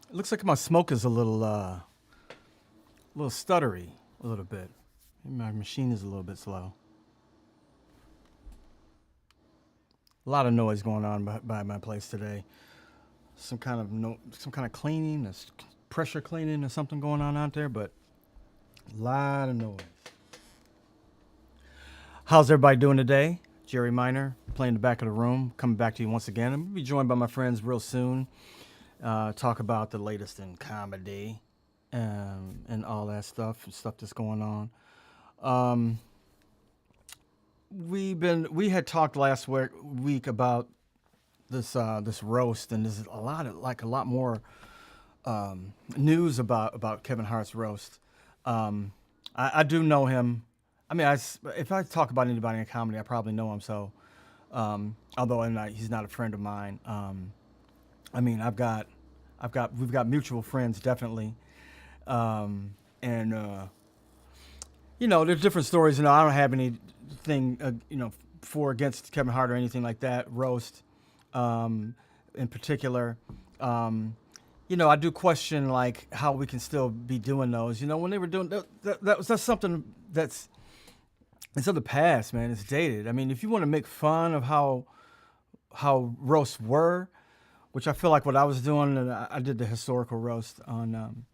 It looks like my smoke is a little stuttery, a little bit. Maybe my machine is a little bit slow. A lot of noise going on by my place today. Some kind of cleaning, pressure cleaning, or something going on out there, but a lot of noise. How's everybody doing today? Jerry Minor, playing the back of the room, coming back to you once again. I'm gonna be joined by my friends real soon. Talk about the latest in comedy and all that stuff that's going on. We had talked last week about this roast, and there's a lot more news about Kevin Hart's roast. I do know him. I mean, if I talk about anybody in comedy, I probably know him. So, although he's not a friend of mine. I mean, we've got mutual friends, definitely. And, there's different stories. I don't have anything, for or against Kevin Hart or anything like that, roast, in particular. I do question, like, how we can still be doing those. When they were doing that's something it's of the past, man. It's dated. I mean, if you want to make fun of how roasts were, which I feel like what I was doing, and I did the historical roast on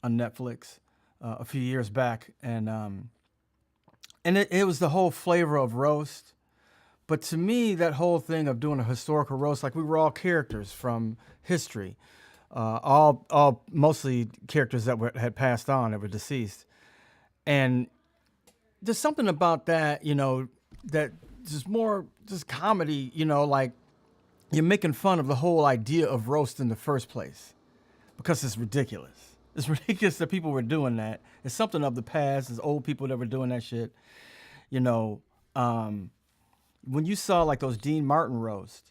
Netflix a few years back, and it was the whole flavor of roast. But to me, that whole thing of doing a historical roast, like we were all characters from history, all mostly characters that had passed on, that were deceased, and there's something about that, that just comedy, like. You're making fun of the whole idea of roast in the first place because it's ridiculous. It's ridiculous that people were doing that. It's something of the past. It's old people that were doing that shit. When you saw like those Dean Martin roasts,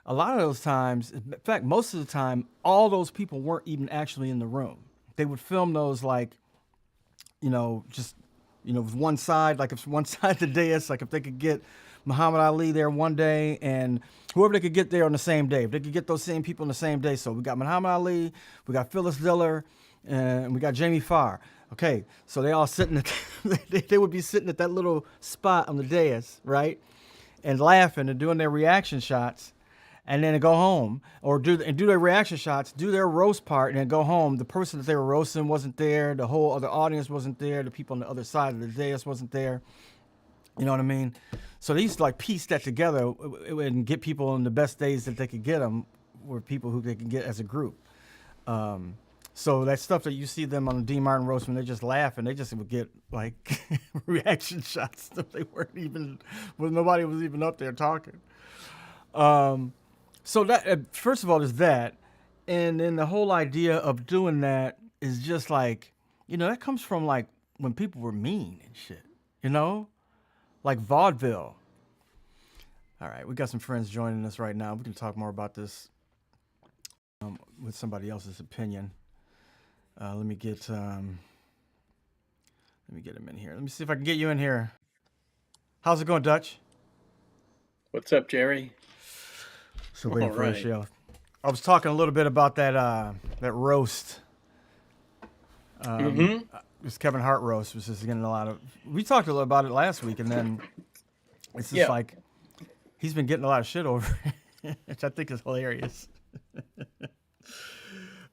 a lot of those times, in fact, most of the time, all those people weren't even actually in the room. They would film those like, with one side, like if one side of the dais, like if they could get Muhammad Ali there one day, and whoever they could get there on the same day. If they could get those same people on the same day. So we got Muhammad Ali, we got Phyllis Diller, and we got Jamie Farr. Okay, so they all sitting at they would be sitting at that little spot on the dais, right, and laughing and doing their reaction shots, and then go home or do their reaction shots, do their roast part, and then go home. The person that they were roasting wasn't there. The whole other audience wasn't there. The people on the other side of the dais wasn't there. You know what I mean? So they used to like piece that together and get people on the best days that they could get them were people who they could get as a group. So that stuff that you see them on the Dean Martin roast when they just laugh and they just would get like reaction shots that they weren't even, when nobody was even up there talking. So that first of all is that, and then the whole idea of doing that is just like, that comes from like when people were mean and shit, like vaudeville. All right, we got some friends joining us right now. We can talk more about this with somebody else's opinion. Let me get him in here. Let me see if I can get you in here. How's it going, Dutch? What's up, Jerry? So waiting for the show. I was talking a little bit about that roast. This Kevin Hart roast was just getting a lot of. We talked a little about it last week, and then it's just like he's been getting a lot of shit over it, which I think is hilarious.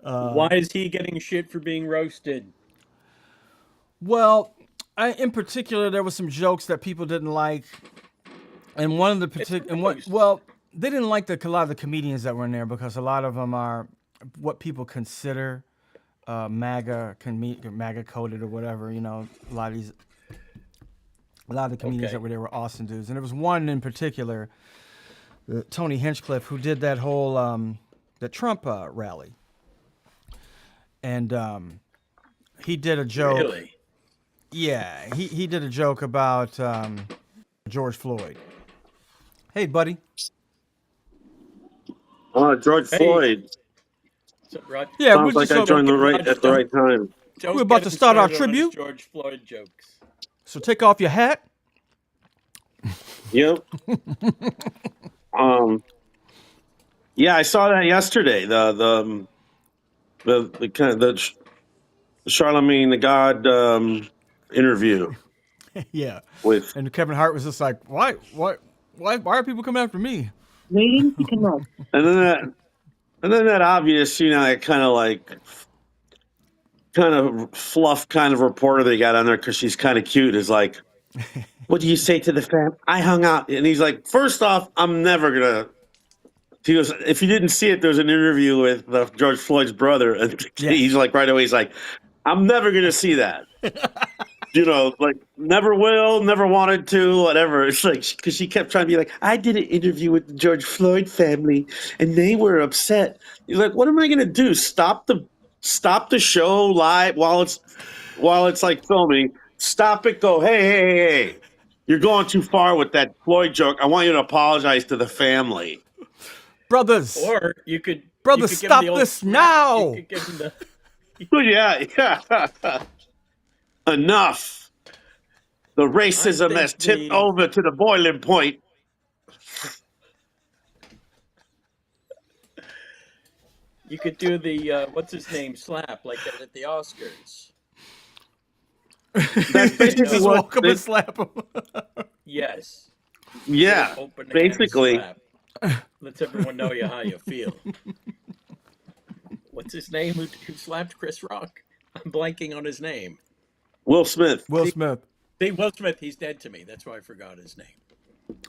Why is he getting shit for being roasted? Well, in particular, there was some jokes that people didn't like, and one of the particular, they didn't like a lot of the comedians that were in there because a lot of them are what people consider MAGA coded or whatever. A lot of the comedians that were there were Austin dudes, and there was one in particular, Tony Hinchcliffe, who did that whole the Trump rally. And he did a joke. Really? Yeah, he did a joke about George Floyd. Hey, buddy. George Floyd. Yeah, sounds like I joined at the right time. We're about to start our tribute. George Floyd jokes. So take off your hat. Yep. Yeah, I saw that yesterday. The kind of the Charlemagne the God interview. Yeah. And Kevin Hart was just like, why are people coming after me? Waiting to connect. And then that obvious, that kind of fluff kind of reporter they got on there because she's kind of cute is like, what do you say to the fam? I hung out, and he's like, first off, I'm never gonna. He goes, if you didn't see it, there's an interview with George Floyd's brother, and he's like, right away, he's like, I'm never going to see that. Like, never will, never wanted to, whatever. It's like, because she kept trying to be like, I did an interview with the George Floyd family, and they were upset. He's like, what am I going to do? Stop the show live while it's like filming. Stop it, go, hey. You're going too far with that Floyd joke. I want you to apologize to the family. Brothers. Or you could stop this now. You could give him yeah. Enough. The racism has tipped over to the boiling point. You could do the what's his name slap like that at the Oscars. That's basically walk up and slap him. Yes. Yeah. Basically. Lets everyone know how you feel. What's his name who slapped Chris Rock? I'm blanking on his name. Will Smith. Will Smith. He's dead to me. That's why I forgot his name.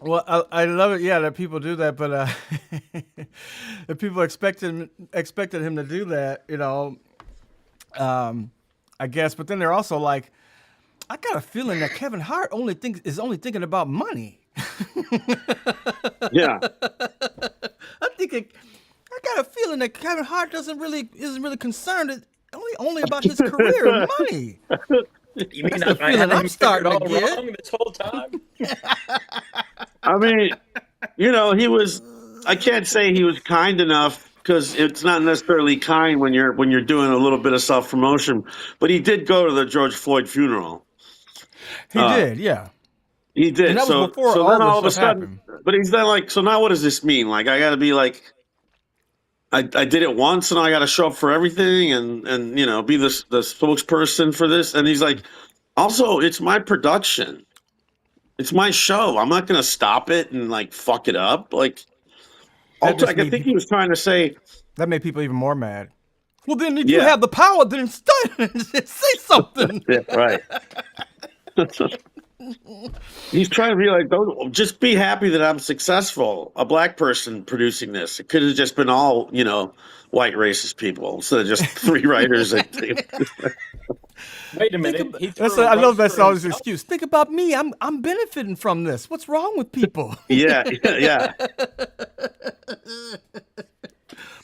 Well, I love it, that people do that, but if people expected him to do that, I guess. But then they're also like, I got a feeling that Kevin Hart is only thinking about money. Yeah. I got a feeling that Kevin Hart isn't really concerned only about his career and money. You mean I'm starting all wrong this whole time? I mean, he was. I can't say he was kind enough because it's not necessarily kind when you're doing a little bit of self promotion. But he did go to the George Floyd funeral. He did, yeah. He did. And that was before all of a sudden, happened. But he's then like, so now what does this mean? Like, I got to be like, I did it once, and I got to show up for everything, and be the spokesperson for this. And he's like, also, it's my production, it's my show. I'm not going to stop it and like fuck it up. Like, That just I think he was trying to say, that made people even more mad. Well, then if you yeah, have the power, then say something. yeah, right. He's trying to be like, don't just be happy that I'm successful. A black person producing this. It could have just been all, white racist people instead of just 3 writers. Wait a minute. I love that's always an excuse. Think about me. I'm benefiting from this. What's wrong with people? Yeah.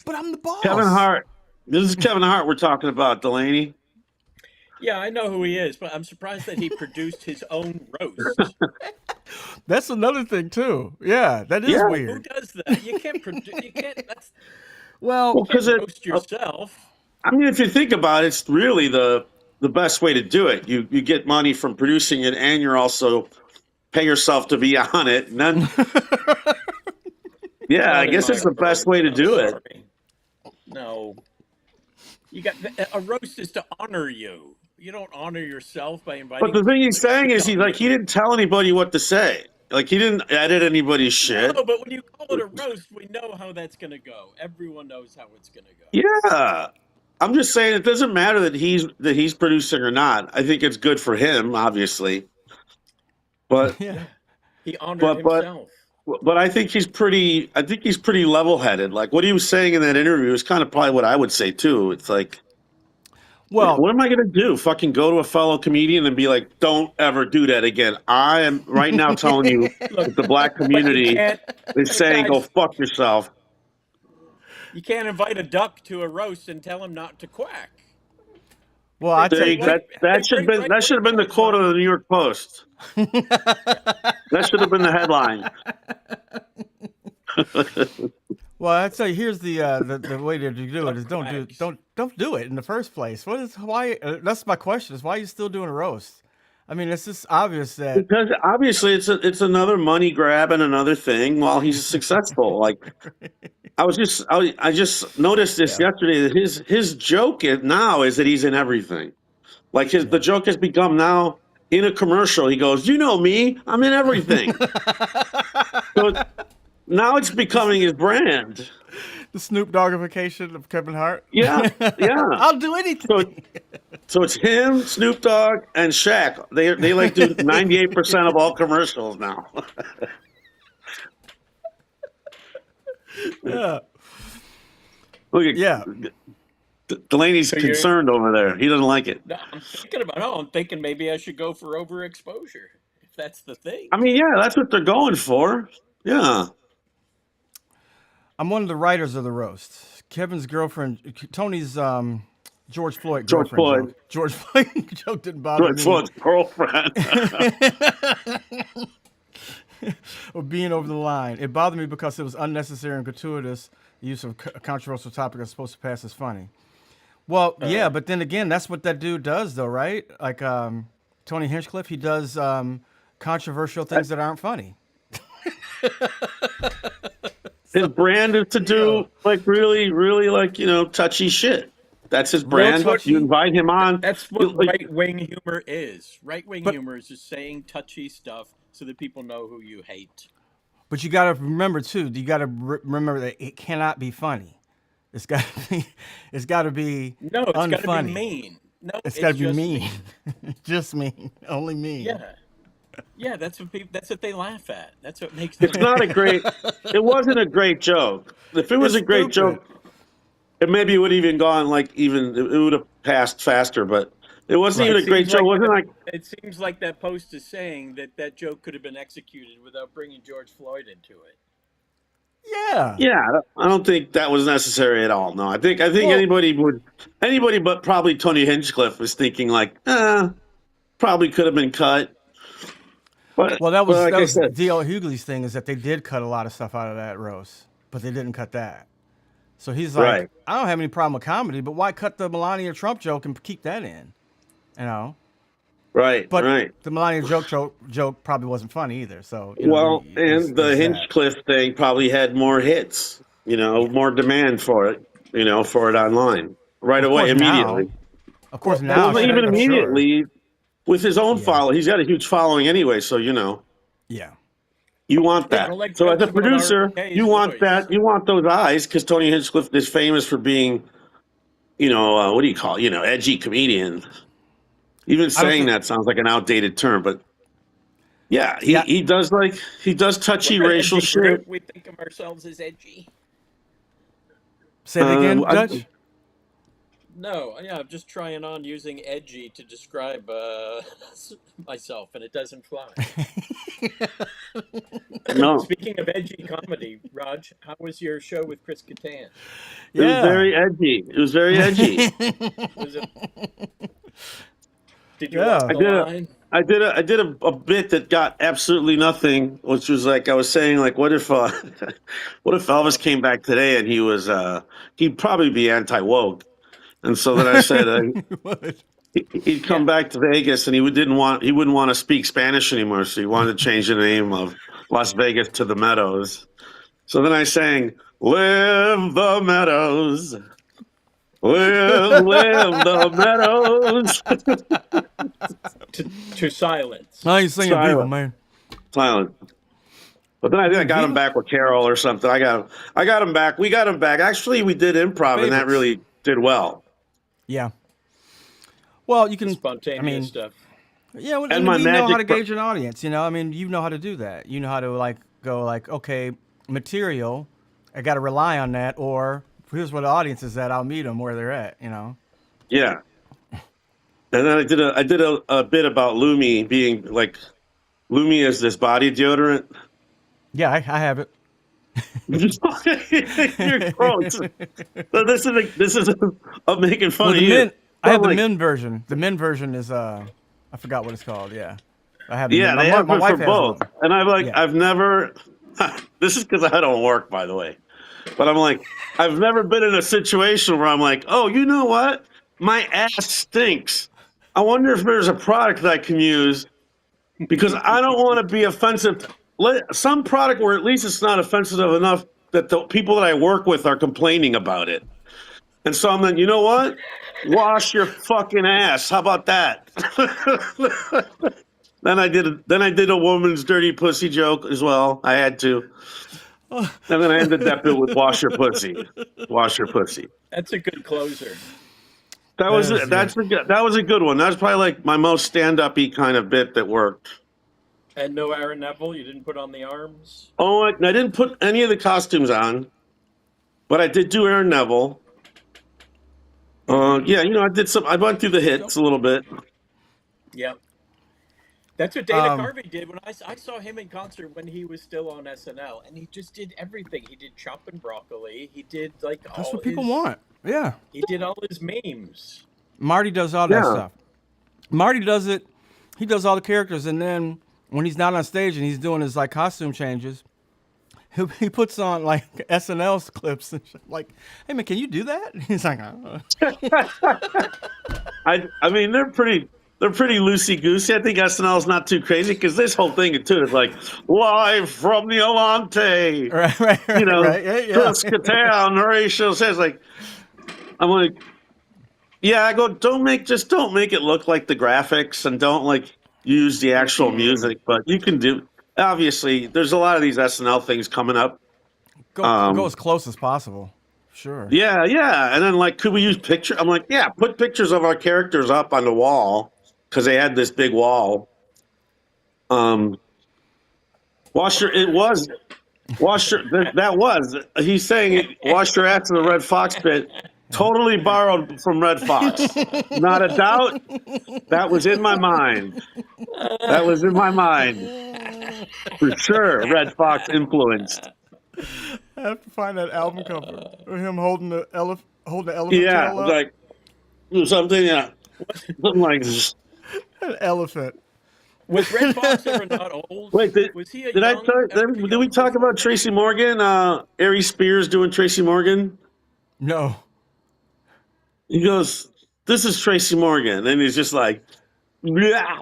But I'm the boss. Kevin Hart. This is Kevin Hart we're talking about, Delaney. Yeah, I know who he is, but I'm surprised that he produced his own roast. That's another thing too. Yeah, that is weird. Who does that? You can't produce. You can't. Well, because roast yourself. I mean, if you think about it, it's really the best way to do it. You get money from producing it, and you're also pay yourself to be on it, and then I guess it's the best way to do it. No, you got a roast is to honor you. You don't honor yourself by inviting. But the thing he's saying is he didn't tell anybody what to say. Like, he didn't edit anybody's shit. No, but when you call it a roast, we know how that's going to go. Everyone knows how it's going to go. Yeah. I'm just saying it doesn't matter that he's producing or not. I think it's good for him, obviously. But he honored himself. But I think he's pretty level-headed. Like, what he was saying in that interview is kind of probably what I would say too. It's like, well, what am I going to do? Fucking go to a fellow comedian and be like, don't ever do that again. I am right now telling you that the black community is saying, go fuck yourself. You can't invite a duck to a roast and tell him not to quack. Well, I tell you, that should have been the quote of the New York Post. That should have been the headline. Well, I tell you, here's the way to do it is don't do it in the first place. Why? That's my question. Is why are you still doing a roast? I mean, it's just obvious that because obviously it's another money grab and another thing while he's successful. Like, I just noticed this yesterday that his joke now is that he's in everything. Like the joke has become now in a commercial. He goes, "You know me, I'm in everything." So now it's becoming his brand. The Snoop Doggification of Kevin Hart. Yeah. I'll do anything. So it's him, Snoop Dogg, and Shaq. They like do 98% of all commercials now. Yeah. Look at Delaney's concerned over there. He doesn't like it. No, I'm thinking maybe I should go for overexposure if that's the thing. I mean, yeah, that's what they're going for. Yeah. I'm one of the writers of the roast. Kevin's girlfriend, Tony's George Floyd girlfriend. George Floyd joke didn't bother me. George Floyd's girlfriend. Or being over the line. It bothered me because it was unnecessary and gratuitous. The use of a controversial topic is supposed to pass as funny. Well, yeah, but then again, that's what that dude does, though, right? Like Tony Hinchcliffe, he does controversial things that aren't funny. His brand is to do like really, really like, touchy shit. That's his brand. You invite him on. That's what right-wing humor is. Right-wing humor is just saying touchy stuff so that people know who you hate. But you got to remember too. You got to remember that it cannot be funny. It's got to be. It's got to be. No, it's got to be mean. No, it's got to be mean. Just mean. Only mean. Yeah, that's what they laugh at. That's what makes it. It's not a great. It wasn't a great joke. If it was a great joke, it maybe would have even gone it would have passed faster. But it wasn't even a great joke. It seems like that post is saying that joke could have been executed without bringing George Floyd into it. Yeah, I don't think that was necessary at all. No, I think anybody but probably Tony Hinchcliffe was thinking probably could have been cut. But, that was D.L. Hughley's thing, is that they did cut a lot of stuff out of that roast, but they didn't cut that. So he's like, I don't have any problem with comedy, but why cut the Melania Trump joke and keep that in? Right. But the Melania joke probably wasn't funny either. So and the Hinchcliffe thing probably had more hits. more demand for it, for it online right Of away, course immediately. now, of course Well, now, Well, even I'm sure. immediately with his own Yeah. follow, he's got a huge following anyway. So Yeah. you want yeah, that. don't let So as jokes a about producer, you RFK's want voice. that. You want those eyes because Tony Hinchcliffe is famous for being, what do you call, edgy comedian. Even I don't saying think. that sounds like an outdated term, but yeah, he Yeah. he does he does touchy We're an racial edgy shit. group. We think of ourselves as edgy. Say it again, I, Dutch. No, yeah, I'm just trying on using edgy to describe myself, and it doesn't fly. no, Speaking of edgy comedy, Raj, how was your show with Chris Kattan? it was Yeah. very edgy. It was very edgy. Was it? Did you walk Yeah. I the did a line? I did a bit that got absolutely nothing, which was like I was saying, like, what if what if Elvis came back today and he'd probably be anti woke, and so then I said What? he'd come Yeah. back to Vegas and he wouldn't want to speak Spanish anymore, so he wanted to change the name of Las Vegas to the Meadows. So then I sang, "Live the Meadows, live the Meadows." To silence. Now you're singing Viva, Silent, man. silent. But then I think I got him Viva? back with Carol or something. I got him back. We got him back. Actually, we did improv, and that Favorites. really did well. Yeah. Well, you The can. I spontaneous mean, stuff. yeah. Well, And and my we know how magic, to gauge an audience. I mean, you know how to do that. You know how to go okay, material. I got to rely on that, or here's where the audience is at. I'll meet them where they're at. yeah. And then I did a bit about Lumi being like Lumi is this body deodorant. Yeah, I have it. You're gross. So this is I'm making fun Well, of the you. men. I So have I'm the like, men version. The men version is I forgot what it's called. Yeah, I have the yeah, men. they have My it for wife has both. one. And Yeah. I've never this is because I don't work, by the way. But I'm like, I've never been in a situation where I'm like, oh, you know what? My ass stinks. I wonder if there's a product that I can use because I don't want to be offensive. Let some product where at least it's not offensive enough that the people that I work with are complaining about it. And so I'm like, you know what? Wash your fucking ass. How about that? Then I did a woman's dirty pussy joke as well. I had to. And then I ended that bit with wash your pussy. Wash your pussy. That's a good closer. That That was is it. good. That was a good one. That was probably like my most stand-up-y kind of bit that worked. And no Aaron Neville. You didn't put on the arms. Oh, I didn't put any of the costumes on, but I did do Aaron Neville. Yeah, I did some. I went through the hits a little bit. Yep. That's what Dana Um, Carvey did when I saw him in concert when he was still on SNL, and he just did everything. He did chopping broccoli. He did that's what people want. Yeah. He did all his memes. Marty does all that Yeah. stuff. Marty does it. He does all the characters, and then when he's not on stage and he's doing his costume changes, he puts on SNL clips and shit, hey man, can you do that? He's like, I mean they're pretty loosey goosey. I think SNL is not too crazy because this whole thing too is like live from the Alante. right, right, right, right. Yeah. Chris Kattan, Horatio says I'm like, yeah. I go, don't make it look like the graphics and don't use the actual music, but you can do. Obviously, there's a lot of these SNL things coming up. Go as close as possible. Sure. Yeah, yeah. And then could we use picture? I'm like, yeah, put pictures of our characters up on the wall because they had this big wall. Wash your. It was wash your. That was. He's saying wash your ass in the Red Fox bit. Totally borrowed from Red Fox. Not a doubt. That was in my mind. That was in my mind for sure. Red Fox influenced. I have to find that album cover of him holding the elephant Yeah, tail up. something. Yeah, something like this. An elephant. Was Red Fox ever not old? Wait, Was he a did I young? tell? Did we talk about Tracy Morgan? Ari Spears doing Tracy Morgan. No. He goes, "This is Tracy Morgan," and he's just like, That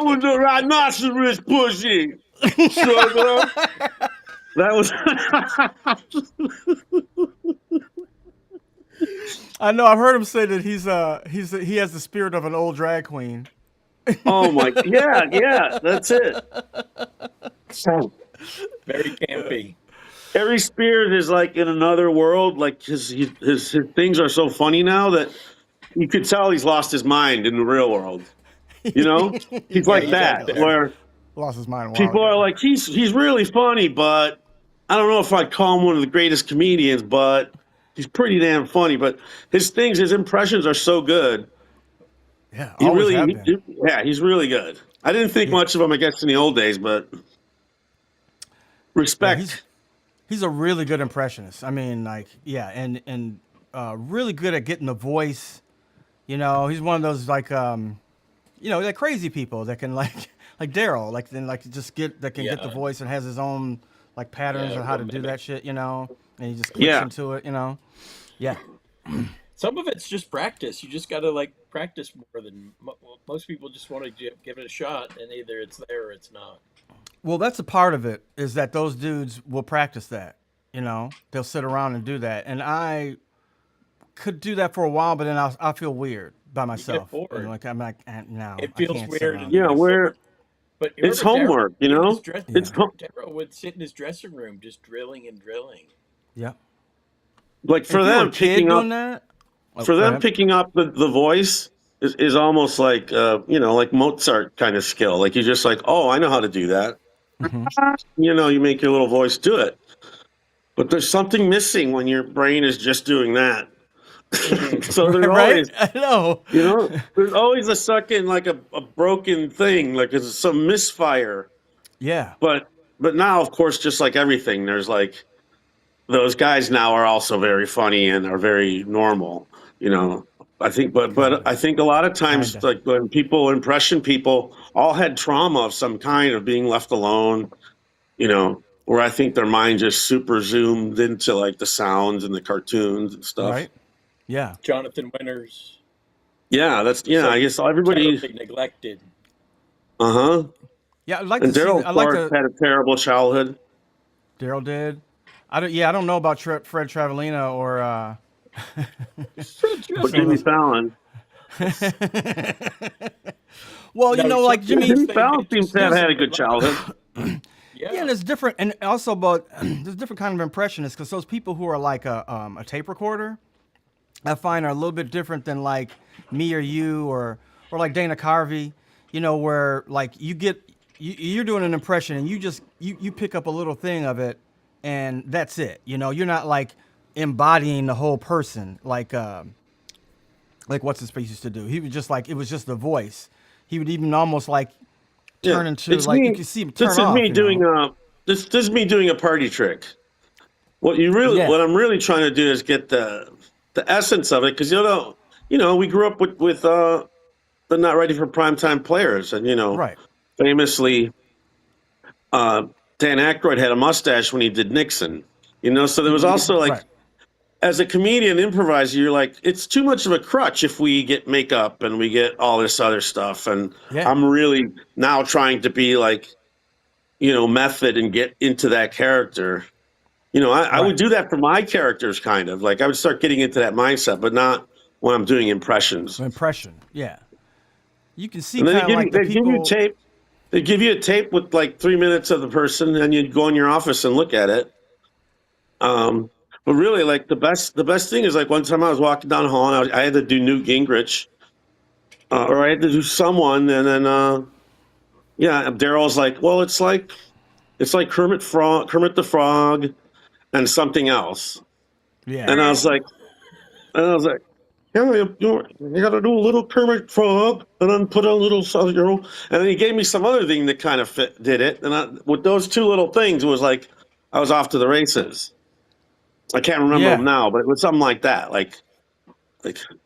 was a rhinoceros pussy. Sugar. That was. I know. I've heard him say that he has the spirit of an old drag queen. Oh my. Yeah. That's it. Very campy. Harry Spears is like in another world. Like his things are so funny now that you could tell he's lost his mind in the real world. You know, he's Yeah, like he's that out there. where Lost his mind a while people are ago. like he's really funny, but I don't know if I'd call him one of the greatest comedians, but he's pretty damn funny. But his impressions are so good. Yeah, He always really, have been. he's really good. I didn't think Yeah. much of him, I guess, in the old days, but Yeah, respect. he's a really good impressionist. I mean, like, yeah, and really good at getting the voice. You know, he's one of those like they're crazy people that can like Daryl, like then like just get that can get the Yeah. voice and has his own like patterns Yeah, on how to will do mimic. that shit. You know, and he just clicks Yeah. into it. You know, yeah. Some of it's just practice. You just got to like practice more than most people. Just want to give it a shot, and either it's there or it's not. Well, that's a part of it is that those dudes will practice that. You know, they'll sit around and do that, and I could do that for a while, but then I'll feel weird by myself. bored. You know, like I'm like, no, It I feels can't sit weird around. and Yeah, where But you it's remember Daryl homework, you in his know? dress- It's Daryl would sit in his dressing room just drilling and drilling. Yeah. like for If you were them a kid picking up doing that, for go them ahead. picking up the voice is almost like like Mozart kind of skill. Like you're just like, oh, I know how to do that. Mhm. You know, you make your little voice do it. But there's something missing when your brain is just doing that. So there's Right? always, I know. there's always a second like a broken thing, like it's some misfire. Yeah. But now, of course, just like everything, there's like those guys now are also very funny and are very normal. You know, I think, but I think a lot of times, Kinda. like when impression people all had trauma of some kind of being left alone. You know, where I think their mind just super zoomed into like the sounds and the cartoons and stuff. Right? Yeah. Jonathan Winters, Yeah, so I guess everybody. terribly neglected. Uh huh. Yeah, I'd like And to see. Daryl I like Clark to. had a terrible childhood. Daryl did. I don't. Yeah, I don't know about Fred Travellina or. Or Jimmy Fallon. Well, you No, know, like some Jimmy. Jimmy things Fallon they seems just to have use had a it good for childhood. Yeah, and it's different, and also, but there's different kind of impressionists because those people who are like a tape recorder, I find are a little bit different than like me or you or like Dana Carvey, you know, where like you're doing an impression and you just you pick up a little thing of it and that's it. You know, you're not like embodying the whole person like what's his face used to do. He was just like it was just the voice. He would even almost like turn into It's like me. you can see him turn This is off. me you doing know? this is me doing a party trick. What Yeah. I'm really trying to do is get the essence of it because we grew up with the not ready for primetime players, and Right. famously, Dan Aykroyd had a mustache when he did Nixon. So there was also like, Right. as a comedian improviser, you're like, it's too much of a crutch if we get makeup and we get all this other stuff. And Yeah. I'm really now trying to be like, method and get into that character. I would Right. do that for my characters, kind of like I would start getting into that mindset, but not when I'm doing impressions. Impression. Yeah. You can see And then kind of like the they give you people. tape. They give you a tape with like 3 minutes of the person, and you go in your office and look at it. But really, like the best thing is like one time I was walking down the hall and I had to do Newt Gingrich, or I had to do someone, and then Daryl's like, well, it's like Kermit the Frog, and something else, Yeah. and I was like, yeah, you got to do a little Kermit Frog, and then put a little, and then he gave me some other thing that kind of did it, and with those two little things, it was like I was off to the races. I can't remember Yeah. them now, but it was something like that, like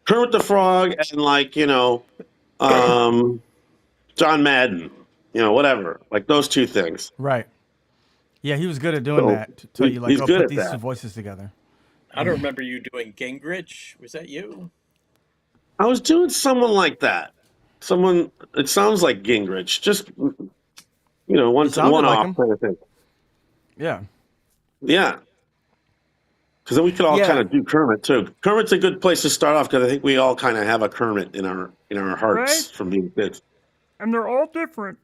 Kermit the Frog and John Madden, whatever, like those two things. Right. Yeah, he was good at doing So, that. Tell you like, he's oh, good put at these that. two voices together. I don't remember you doing Gingrich. Was that you? I was doing someone like that. Someone. It sounds like Gingrich. Just It sounded one like off him. kind of thing. Yeah. Yeah. Because then we could all kind Yeah. of do Kermit too. Kermit's a good place to start off because I think we all kind of have a Kermit in our Right? hearts from being kids. And they're all different.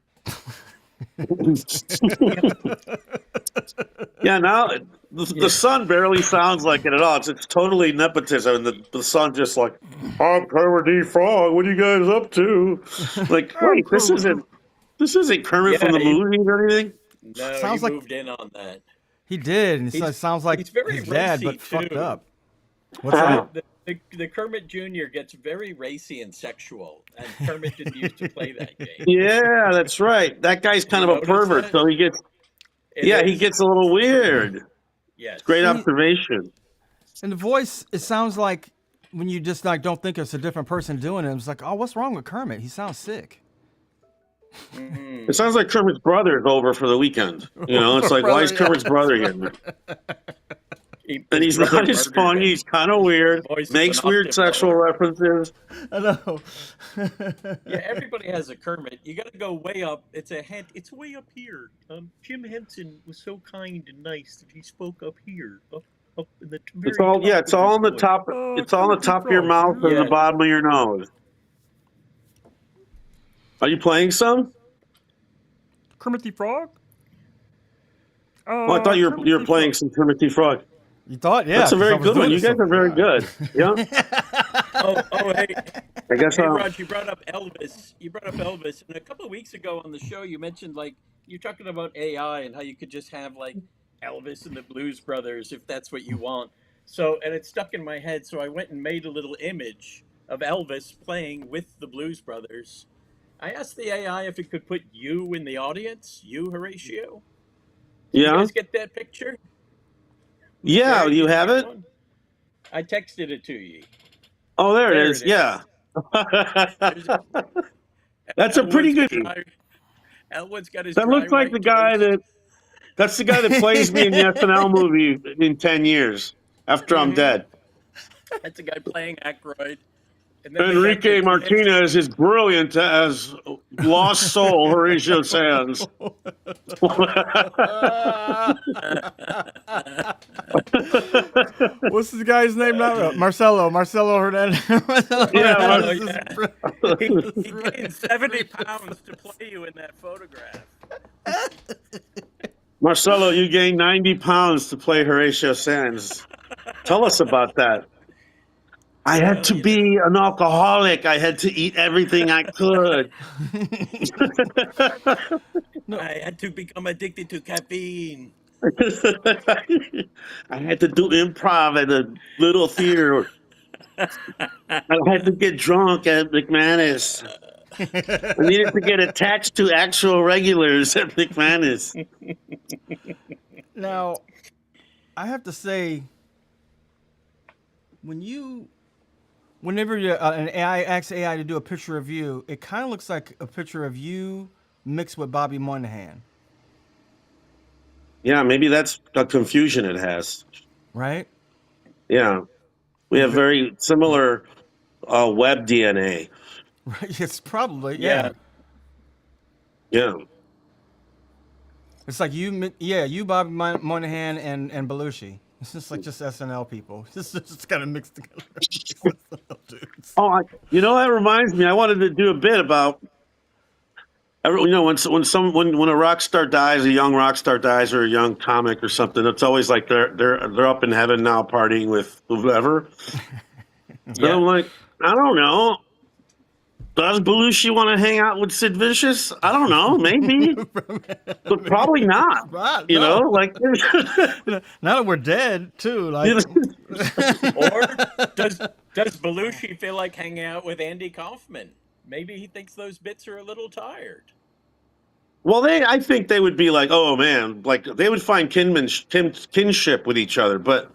Yeah, now the son barely sounds like it at all. It's totally nepotism, and the son just like, I'm Kermit D. Frog. What are you guys up to? Like, wait, this isn't Kermit from Yeah, the movies or anything. no, he Sounds like moved in on that. he did, and it sounds like He's very his dad, but racy fucked too. up. What's that? The Kermit Jr. gets very racy and sexual, and Kermit didn't used to play that game. Yeah, that's right. That guy's kind You of a notice pervert, that? so he gets. It He is. gets a little weird. Yes. Great observation. And the voice, it sounds like when you just like don't think it's a different person doing it. It's like, oh, what's wrong with Kermit? He sounds sick. It sounds like Kermit's brother is over for the weekend. It's like, why is Kermit's brother here? And he's not as funny. He's kind of weird. Makes weird sexual references. I know. Yeah, everybody has a Kermit. You got to go way up. It's way up here. Jim Henson was so kind and nice that he spoke up here, up in the very It's all top it's all on the of his voice. top. It's all on the top of your mouth and the Yes. bottom of your nose. Are you playing some? Kermit the Frog? Oh, I thought you were playing some Kermit the Frog. You thought? Yeah. That's a very 'cause I was good one. doing You guys something. are very good. Yeah. Hey. I guess Hey, Raj, you brought up Elvis. And a couple of weeks ago on the show, you mentioned you're talking about AI and how you could just have Elvis and the Blues Brothers if that's what you want. So, and it stuck in my head. So I went and made a little image of Elvis playing with the Blues Brothers. I asked the AI if it could put you in the audience, you, Horatio. Did you Yeah. guys get that picture? Yeah. There, You did have get it? one? I texted it to you. Oh, there There it is. it is. Yeah. There's a- That's a pretty Elwood's good. got Elwood's got his That dry looks like white the guy toast. that's the guy that plays me in the SNL movie in 10 years after I'm dead. That's a guy playing Aykroyd. And then they got Enrique the Martinez is brilliant as lost soul Horatio Sanz. What's this guy's name now? Marcelo Hernandez. Yeah, He gained 70 pounds to play you in that photograph. Marcelo, you gained 90 pounds to play Horatio Sanz. Tell us about that. I had to be an alcoholic. I had to eat everything I could. I had to become addicted to caffeine. I had to do improv at a little theater. I had to get drunk at McManus. I needed to get attached to actual regulars at McManus. Now, I have to say, whenever an AI asks AI to do a picture of you, it kind of looks like a picture of you mixed with Bobby Moynihan, Yeah, maybe that's a confusion it has. right? Yeah. We have very similar web DNA. Right. It's probably Yeah. Yeah. It's like you, Bobby Moynihan, and Belushi. It's just like just SNL people. It's just kind of mixed together. SNL dudes. Oh, that reminds me. I wanted to do a bit about. When a rock star dies, a young rock star dies, or a young comic or something, it's always like they're up in heaven now partying with whoever. So I'm like, I don't know. Does Belushi want to hang out with Sid Vicious? I don't know, maybe, but probably not. Right, You no. know, like Now that we're dead, too. Like, Or does Belushi feel like hanging out with Andy Kaufman? Maybe he thinks those bits are a little tired. well, I think they would be like, oh man, like they would find kinship with each other. But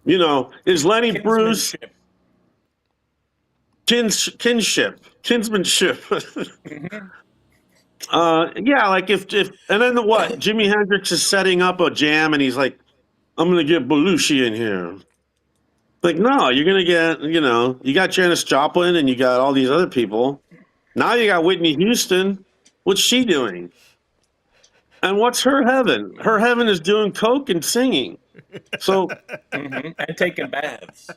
is Lenny Bruce Kinsmanship. kinsmanship? Yeah, like if and then what? Jimi Hendrix is setting up a jam, and he's like, I'm gonna get Belushi in here. Like, no, you're gonna get, you got Janis Joplin and you got all these other people. Now you got Whitney Houston. What's she doing? And what's her heaven? Her heaven is doing coke and singing. So, And taking baths.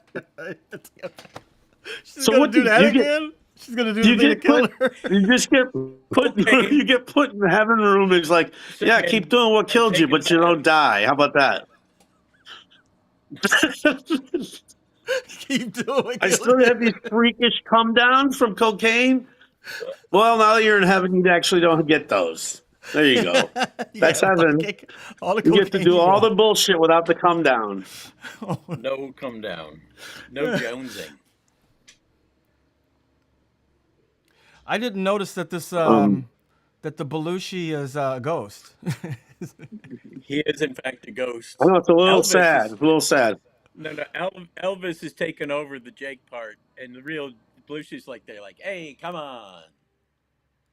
She's so gonna what do do that you get? again? She's gonna do the You thing to get kill put. her. You just get put. Cocaine. You get put in the heaven room. It's like, yeah, Singing keep doing what and killed you, taking but you don't baths. die. How about that? Keep doing I it. still have these freakish come downs from cocaine. Well, now that you're in heaven, you actually don't get those. There you go. You That's got heaven. all the You get to cocaine do you all the want. bullshit without the come down. No come down. No jonesing. I didn't notice that this Um, that the Belushi is a ghost. He is in fact a I ghost. know it's a little Elvis sad. is It's a little sad. no. Elvis is taking over the Jake part, and the real Belushi's they're like, "Hey, come on,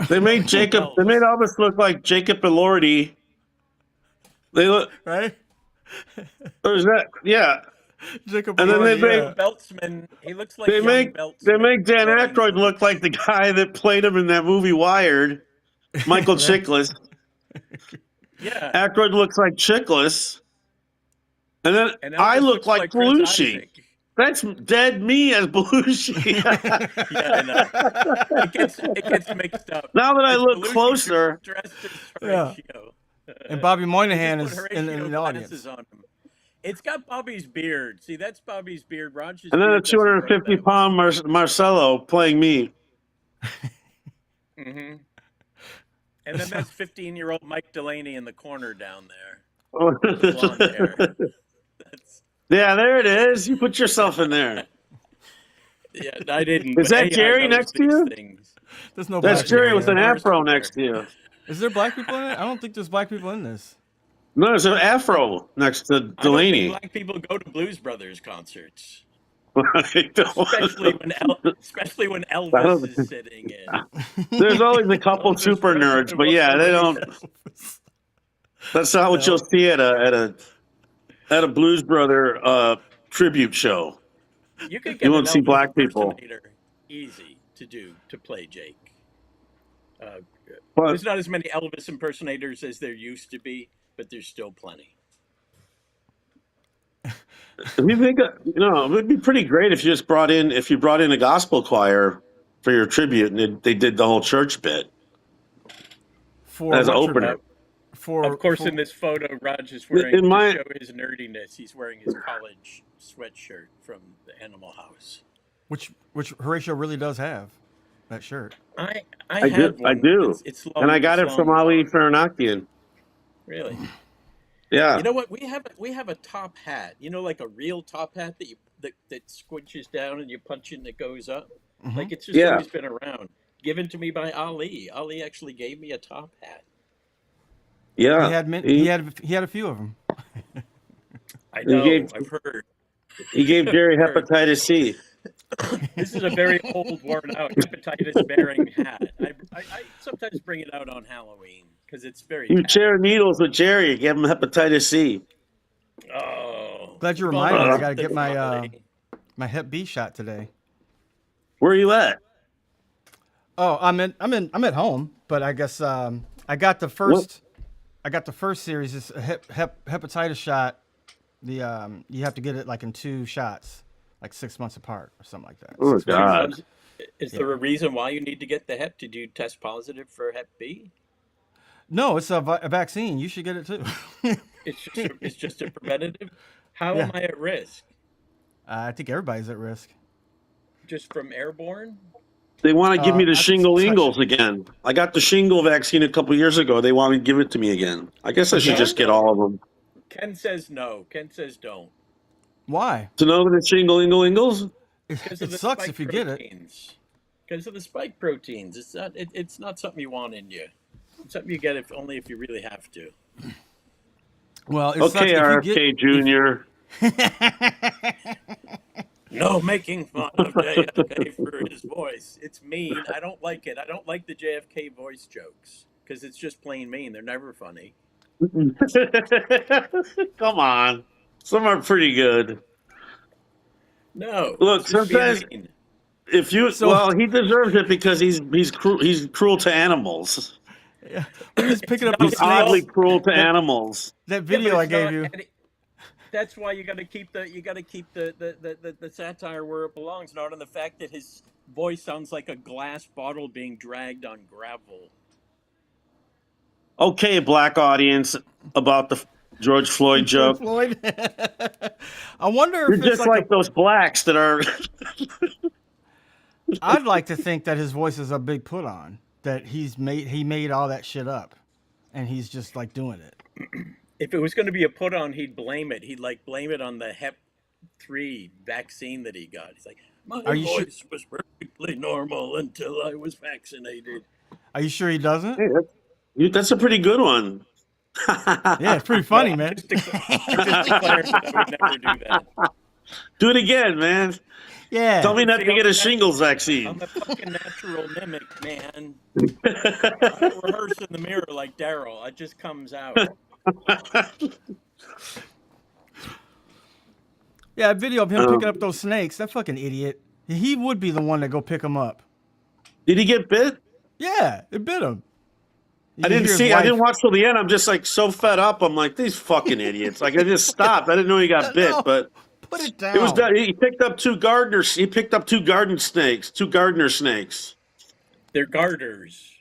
They made who Jacob. They made else?" Elvis look like Jacob Elordi. They look. Right? Or is that? Yeah. Jacob And then they Elordi, make Young yeah. Beltzman. He looks like they young make they Beltzman make Dan playing Aykroyd look like the guy that played him in that movie Wired, Michael Right? Chiklis. Yeah, Aykroyd looks like Chiklis, and then and I Elvis look looks like like Chris Belushi. Isaac. That's dead me as Belushi. Yeah, I know. It gets mixed up. Now that I It's look Belushi closer, dressed as Yeah. Horatio. And Bobby They Moynihan just put is Horatio in the glasses audience. on him. It's got Bobby's beard. See, that's Bobby's beard. Roger's and then a beard doesn't grow 250 that way. pound Marcelo playing me. hmm And then that's 15-year-old Mike Delaney in the corner down there. Blonde hair. That's, Yeah, there it is. You put yourself in there. yeah, I didn't. Is But that AI Jerry knows next to these you? things. There's no That's black Jerry people with in an it. afro next to you. Is there black people in it? I don't think there's black people in this. No, there's an afro next to I don't think Delaney. black people go to Blues Brothers concerts, I don't- especially when I Elvis don't- is sitting in. There's always a couple Elvis super nerds, Presley but will yeah, they always- don't. That's not what you'll see at a Blues Brother tribute show. You could You get won't an see Elvis black people. impersonator easy to do to play Jake. But There's not as many Elvis impersonators as there used to be, but there's still plenty. if you think, it would be pretty great if you brought in a gospel choir for your tribute, and they did the whole church bit For as an what opener. tribute? For Of course, for- in this photo, Raj is wearing, In my- to show his nerdiness, he's wearing his college sweatshirt from the Animal House. which Horatio really does have that shirt. I I have do, one. I do, It's long, and I got it it's from long Ali gone. Faranakian. Really? Yeah, You know what? We have a top hat. Like a real top hat that squinches down and you punch it and it goes up. Like it's just Yeah. always been around. Given to me by Ali. Ali actually gave me a top hat. yeah. He had many, he had a few of them. I know. gave- I've heard. He gave Jerry hepatitis C. This is a very old, worn out, hepatitis bearing hat. I sometimes bring it out on Halloween because it's very. You tacky. share needles with Jerry, gave him hepatitis C. Oh. Glad you We've all reminded me. I got got to get something my from Ali. my Hep B shot today. Where are you at? Oh, I'm at home, but I guess I got the first series. It's a hepatitis shot. The you have to get it like in 2 shots, like 6 months apart or something like that. Oh, 6 months. God. Is there a reason why you need to get the Hep? Did you test positive for Hep B? No, it's a vaccine. You should get it too. It's just a preventative. How Yeah. am I at risk? I think everybody's at risk. Just from airborne? They want to give me the I think shingle touch- ingles again. I got the shingle vaccine a couple years ago. They want to give it to me again. I guess I should just get all of them. Ken says no. Ken says don't. Why? To know that it's shingle ingles? Because It of the sucks spike if you get it. proteins. Because of the spike proteins. It's not something you want in you. It's something you get only if you really have to. Well, it sucks Okay, if you RFK Jr. No making fun of JFK for his voice. It's mean. I don't like it. I don't like the JFK voice jokes because it's just plain mean. They're never funny. Come on. Some are pretty good. No, Look, it's just being sometimes mean. if you So- he deserves it because he's cruel to animals. Yeah. But he was picking up No, He's those oddly snakes. cruel to That- animals. That Yeah, but video I it's gave not. you. And that's why you got to keep the satire where it belongs, not on the fact that his voice sounds like a glass bottle being dragged on gravel. Okay, black audience, about the George Floyd joke. Floyd. I wonder You're if it's just like those blacks that are. I'd like to think that his voice is a big put on. That he made all that shit up, and he's just like doing it. If it was going to be a put on, he'd blame it. He'd like blame it on the Hep 3 vaccine that he got. He's like, my Are you sure- voice was perfectly normal until I was vaccinated. Are you sure he doesn't? Hey, that's a pretty good one. Yeah, it's pretty funny, man. I'm just declaring that I would never do that. Do it again, man. Yeah. Tell me not to See, get a I'm shingles I'm vaccine. a fucking natural mimic, man. I don't rehearse in the mirror like Daryl. It just comes out. Yeah, a video of him picking up those snakes. That fucking idiot. He would be the one to go pick them up. Did he get bit? Yeah, it bit him. You I can didn't hear his see. I wife- didn't watch till the end. I'm just like so fed up. I'm like, these fucking idiots. Like I just stopped. I didn't know he got bit, No. but Put it down. it was done. He picked up two gardeners. He picked up two gardener snakes. They're garters.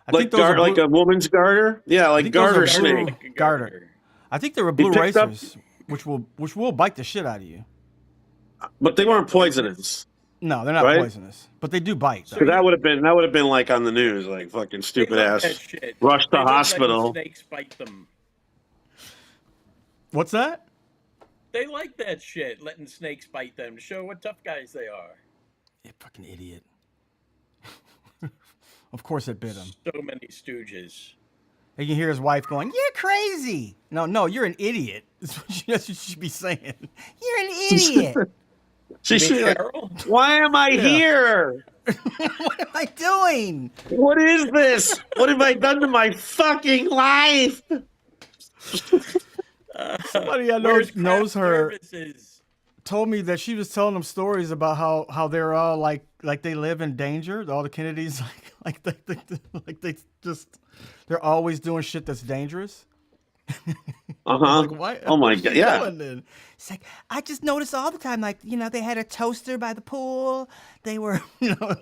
I think Like those are like blue- a woman's garter. Yeah, like think those are garter blue- snake. Like a Garter. I think they were blue picked up- racers, which will bite the shit out of you. But they weren't poisonous. No, they're not Right? poisonous, but they do bite. though. Because that would have been like on the news, like fucking They stupid love that ass. shit. Rush to They love letting hospital. Snakes bite them. What's that? They like that shit, letting snakes bite them to show what tough guys they are. You fucking idiot. Of course it bit him. So many stooges. You can hear his wife going, "You're crazy." No, you're an idiot. That's what you should be saying. You're an idiot. She's You mean like, Cheryl? why am I here? What am I doing? What is this? What have I done to my fucking life? Somebody I know Where's knows craft her services? told me that she was telling them stories about how they're all like they live in danger. All the Kennedys like they're always doing shit that's dangerous. Uh-huh. Like, why? Oh my what are God, you yeah. doing then? It's like, I just notice all the time, like, they had a toaster by the pool. They were,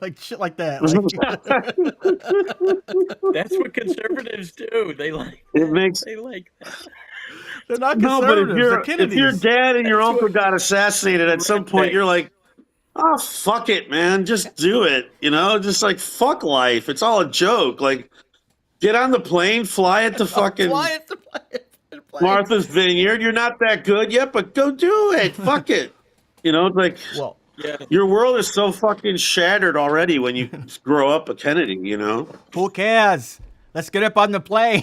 like shit like that. Like, That's what conservatives do. They like It makes they like that. they're not no, but conservatives. They're if Kennedys. your dad and your That's uncle what- got assassinated at some point, you're like, oh fuck it, man, just do it. Just like fuck life. It's all a joke. Like, get on the plane, fly it to fucking Fly it to play it. Martha's Vineyard. You're not that good yet, but go do it. Fuck it. It's like Well, Yeah. your world is so fucking shattered already when you grow up a Kennedy. who cares? Let's get up on the plane.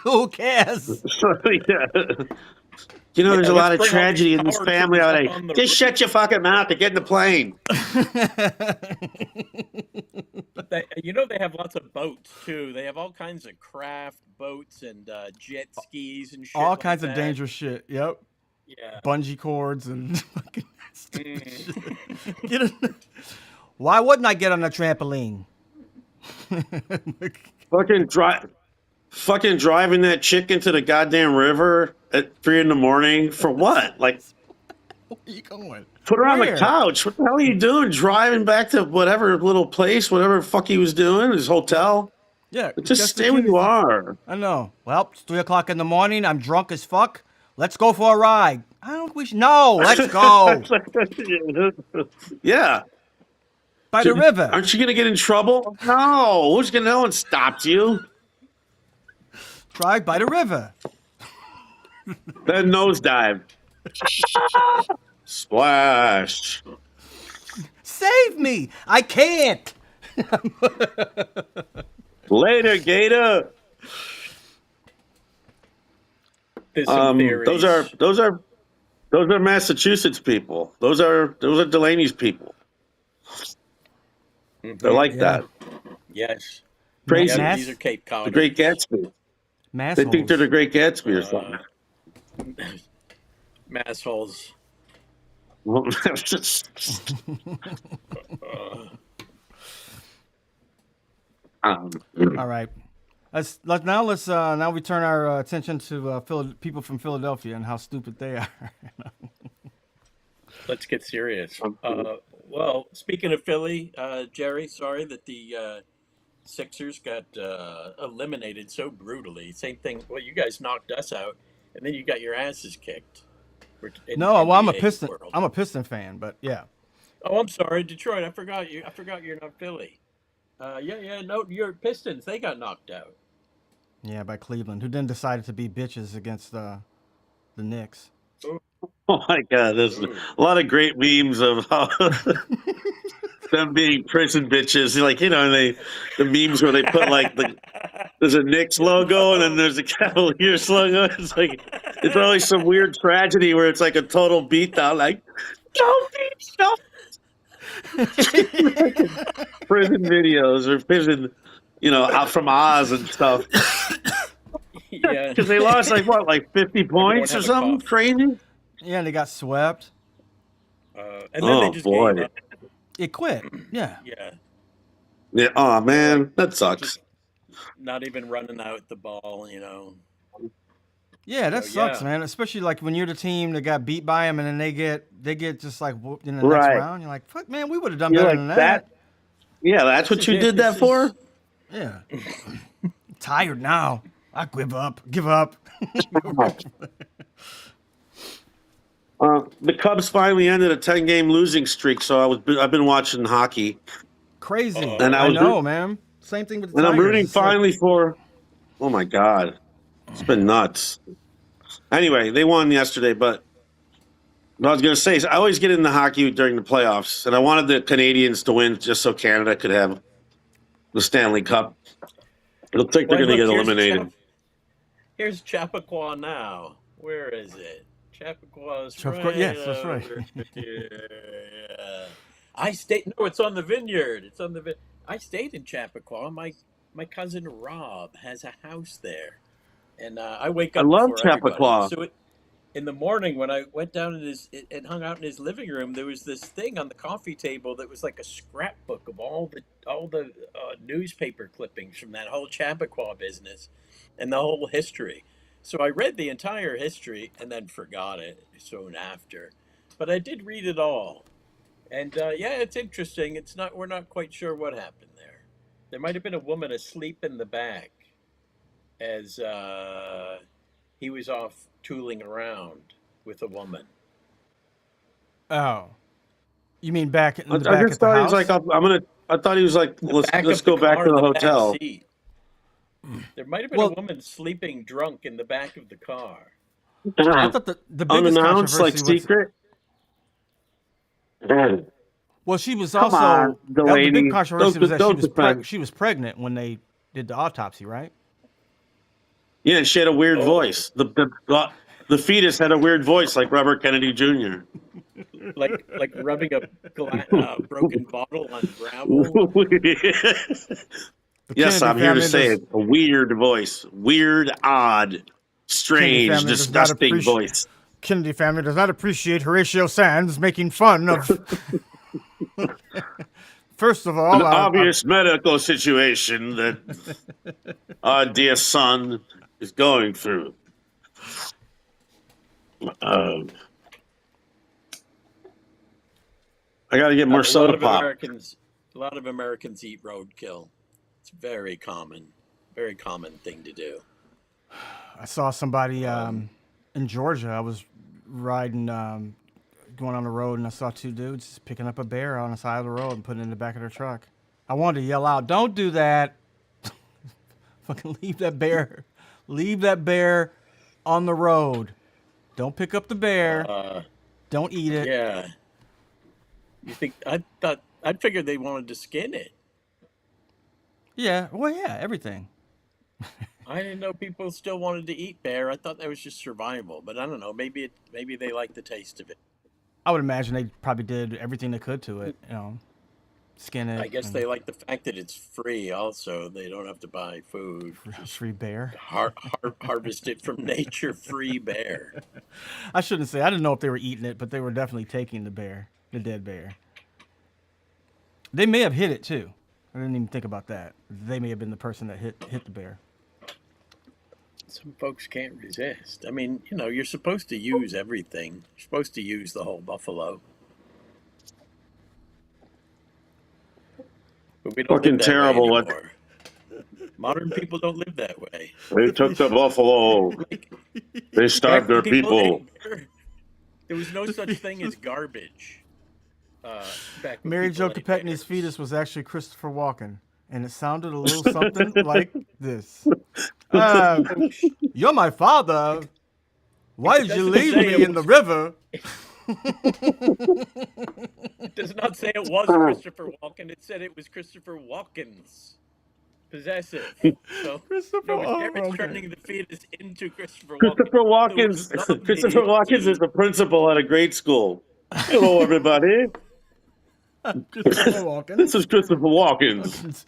Who cares? So, yeah. There's a lot of let's bring all tragedy these in this power family tools up already. on the Just shut your fucking mouth and get in the plane. They have lots of boats too. They have all kinds of craft boats and jet skis and shit. All like kinds of that. dangerous shit. Yep. Yeah. Bungee cords and fucking stupid Mm. shit. Get in. Why wouldn't I get on a trampoline? Fucking driving that chick into the goddamn river at 3 a.m. for what? Like, Where are you going? put her on the Where? couch. What the hell are you doing? Driving back to whatever little place, whatever the fuck he was doing, his hotel. Yeah. Just guess the stay where kid you is- are. I know. Well, it's 3:00 in the morning. I'm drunk as fuck. Let's go for a ride. I don't wish. No, let's go Yeah. by the river. Aren't you gonna get in trouble? No. No one stopped you. Drive by the river. Then nosedive. Splash. Save me! I can't. Later, Gator. There's some theories. Those are Massachusetts people. Those are Delaney's people. They're like Yeah. that. Yes. Crazy. Yeah, these are Cape Cod. The Great Gatsby. They think they're the Great Gatsby or something. Massholes. Uh, um, All right. Now we turn our attention to people from Philadelphia and how stupid they are. let's get serious. Well, speaking of Philly, Jerry, sorry that the Sixers got eliminated so brutally. Same thing. Well, you guys knocked us out, and then you got your asses kicked. In No, well, NBA world. I'm a Piston fan, but yeah, Oh, I'm sorry, Detroit. I forgot you. I forgot you're not Philly. Yeah. No, your Pistons. They got knocked out. yeah, by Cleveland, who then decided to be bitches against the Knicks. Ooh, oh my god, there's a ooh. lot of great memes of how them being prison bitches. Like the memes where they put like there's a Knicks logo and then there's a Cavaliers logo. It's always some weird tragedy where it's like a total beatdown. Like don't be so prison videos or prison, out from Oz and stuff. Yeah, Because they lost like 50 everyone points or have a something cough. crazy. Yeah, and they got swept. And then they Oh just boy. gave up. It quit. Yeah. Yeah, Yeah. Oh they're like man, that sucks. just not even running out the ball. Yeah, So that sucks, yeah, man. Especially like when you're the team that got beat by them, and then they get just like whooped in the next Right. round. You're like, fuck, man, we would have done You're better like than that. that. Yeah, that's this what is you it. did This that for. is Yeah. Tired now. I give up. Give up. The Cubs finally ended a 10-game losing streak, so I've been watching hockey, Crazy. and uh I know, man. Same thing with the I'm Tigers. rooting It's like, finally for. Oh my god, it's been nuts. Anyway, they won yesterday, but what I was going to say is I always get into hockey during the playoffs, and I wanted the Canadians to win just so Canada could have the Stanley Cup. It looks like they're why going to look, get eliminated. here's Chappaqua now. Where is it? Chappaqua of course, right yes, that's right. over here. I stayed. No, it's on the vineyard. It's on the. I stayed in Chappaqua. My cousin Rob has a house there, and I wake I up love before everybody. Chappaqua. So in the morning when I went down in his and hung out in his living room, there was this thing on the coffee table that was like a scrapbook of all the newspaper clippings from that whole Chappaqua business and the whole history. So I read the entire history and then forgot it soon after, but I did read it all. And yeah, it's interesting. It's not. We're not quite sure what happened there. There might have been a woman asleep in the back as he was off tooling around with a woman. Oh, you mean back in the I back just at the thought he was like, house? I'm gonna. I thought he was like, In the back let's of the go back car, to in the the back hotel. seat. There might have been a Well, woman sleeping drunk in the back of the car. I thought the biggest Unannounced, like controversy was, secret. Come well, she was on, also that the big Delaney. controversy was that Don't defend. she was pregnant when they did the autopsy, right? Yeah, she had a weird Oh, voice. The fetus had a weird voice, like Robert Kennedy Jr. like rubbing a broken bottle on gravel. The Yes, Kennedy I'm here to family say does it. A weird voice. Weird, odd, Kennedy strange, family does not disgusting appreciate voice. Kennedy family does not appreciate Horatio Sanz making fun of. First of An all, obvious medical situation that our dear son is going through. Um, I got to get more A lot soda of pop. Americans eat roadkill. It's very common thing to do. I saw somebody Um, in Georgia. I was riding, going on the road, and I saw two dudes just picking up a bear on the side of the road and putting it in the back of their truck. I wanted to yell out, "Don't do that! Fucking leave that bear! Leave that bear on the road! Don't pick up the bear! uh, Don't eat it!" yeah. I figured they wanted to skin it. Yeah, well, yeah, everything. I didn't know people still wanted to eat bear. I thought that was just survival, but I don't know. Maybe they like the taste of it. I would imagine they probably did everything they could to it. You know, skin it. I guess and they like the fact that it's free. Also, they don't have to buy food. Just free bear. harvest it from nature. Free bear. I shouldn't say. I didn't know if they were eating it, but they were definitely taking the dead bear. They may have hit it too. I didn't even think about that. They may have been the person that hit the bear. Some folks can't resist. I mean, you're supposed to use everything. You're supposed to use the whole buffalo. But we don't Fucking live that way terrible. What anymore. Modern people don't live that way. they took the buffalo. They starved Back when their people. there was no such thing as garbage. Back when Mary people Jo ate Kopechne's bears. fetus was actually Christopher Walken, and it sounded a little something like this. You're my father. Why did you doesn't leave say me it in the river? It does not say it was Christopher Walken. It said it was Christopher Walken's possessive. So Christopher, Mary's okay. turning the fetus into Christopher Walken. Christopher Walken's Who loved Christopher me Walken's is the principal at a grade school. Hello, everybody. Christopher Walken. This is Christopher Walken's.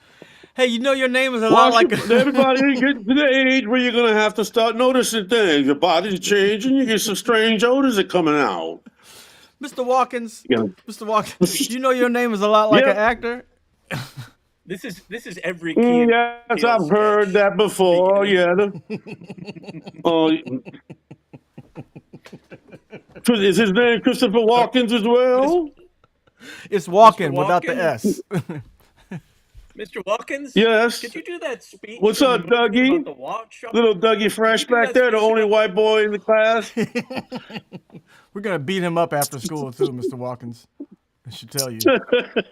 Hey, you know your name is a lot like Everybody get to the age where you're gonna have to start noticing things. Your body's changing. You get some strange odors that coming out. Mr. Watkins. Yeah. Mr. Watkins, you know your name is a lot like Yep. an actor. This is every key. Yes, I've heard that before. Yeah. Oh, is his name Christopher Walken's as well? It's Walken Mr. without the Walken? S. Mr. Watkins? Yes. Could you do that speech? What's in up, the movie Dougie? about the watch shop? Little Dougie Fresh Can you do back that there, the speech only about- white boy in the class. We're gonna beat him up after school too, Mr. Watkins. I should tell you.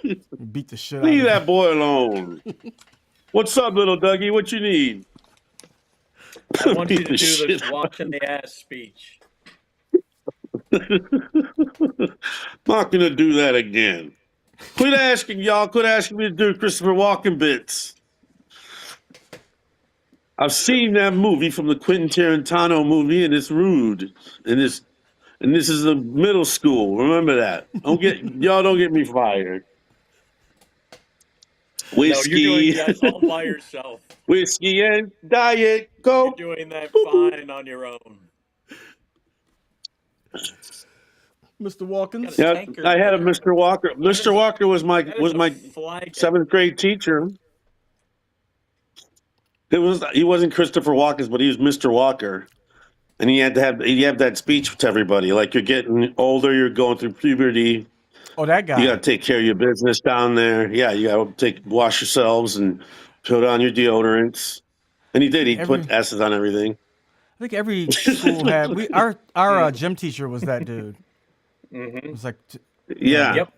We beat the shit out of Leave him. that boy alone. What's up, little Dougie? What you need? I want you Beat to the do shit this out watch in the ass speech. Not gonna do that again. Quit asking me to do Christopher Walken bits. I've seen that movie from the Quentin Tarantino movie, and it's rude. And this is a middle school. Remember that. Y'all don't get me fired. No, you're doing Whiskey, that all by yourself. whiskey and diet You're coke. doing that fine on your own. Mr. Watkins. Yeah, Tanker I had a there. Mr. Walker. Mr. Walker was my That is a my flag. 7th grade teacher. He wasn't Christopher Walken, but he was Mr. Walker, and he had that speech to everybody. Like, you're getting older, you're going through puberty. Oh, that guy. You got to take care of your business down there. Yeah, you got to wash yourselves and put on your deodorants. And he did. He put S's on everything. I think every school had. Our gym teacher was that dude. It was like Yeah. Yep.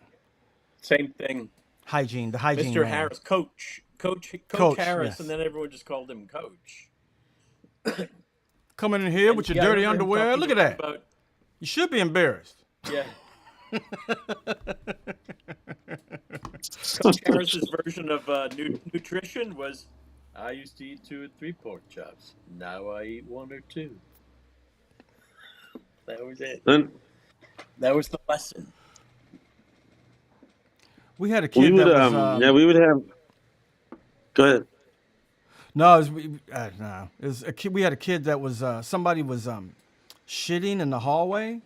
Same thing. hygiene. The hygiene. Mr. man. Harris, Coach Coach, Harris, yes. and then everyone just called him Coach. Coming in here with your Yeah, I dirty remember him underwear. talking Look at that. about- You should be embarrassed. Yeah. Coach Harris's version of nutrition was, I used to eat 2 or 3 pork chops. Now I eat 1 or 2. That was it. Then That was the lesson. We had a kid that was. we would have. Go ahead. No, it was, no. It was a kid. We had a kid that was. Somebody was shitting in the hallway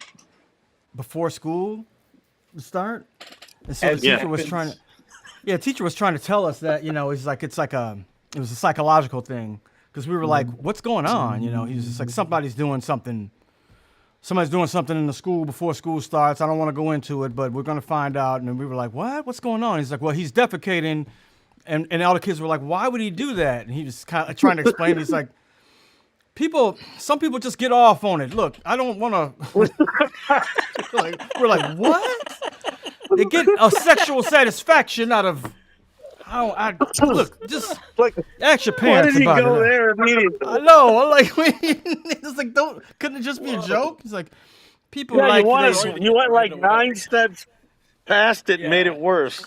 before school would start, and so the teacher was trying to. Yeah, teacher was trying to tell us that it was a psychological thing because we were like, what's going on? He was just like somebody's doing something in the school before school starts. I don't want to go into it, but we're going to find out. And we were like, what? What's going on? He's like, well, he's defecating. And all the kids were like, why would he do that? And he was kind of trying to explain. He's like, some people just get off on it. Look, I don't want to. We're like, what? They get a sexual satisfaction out of. Look, just ask your Why parents did he about go it. there immediately? I know. I'm like, it's like, couldn't it just be a joke? He's like, people Yeah, like. you went like 9 steps past it and made it worse.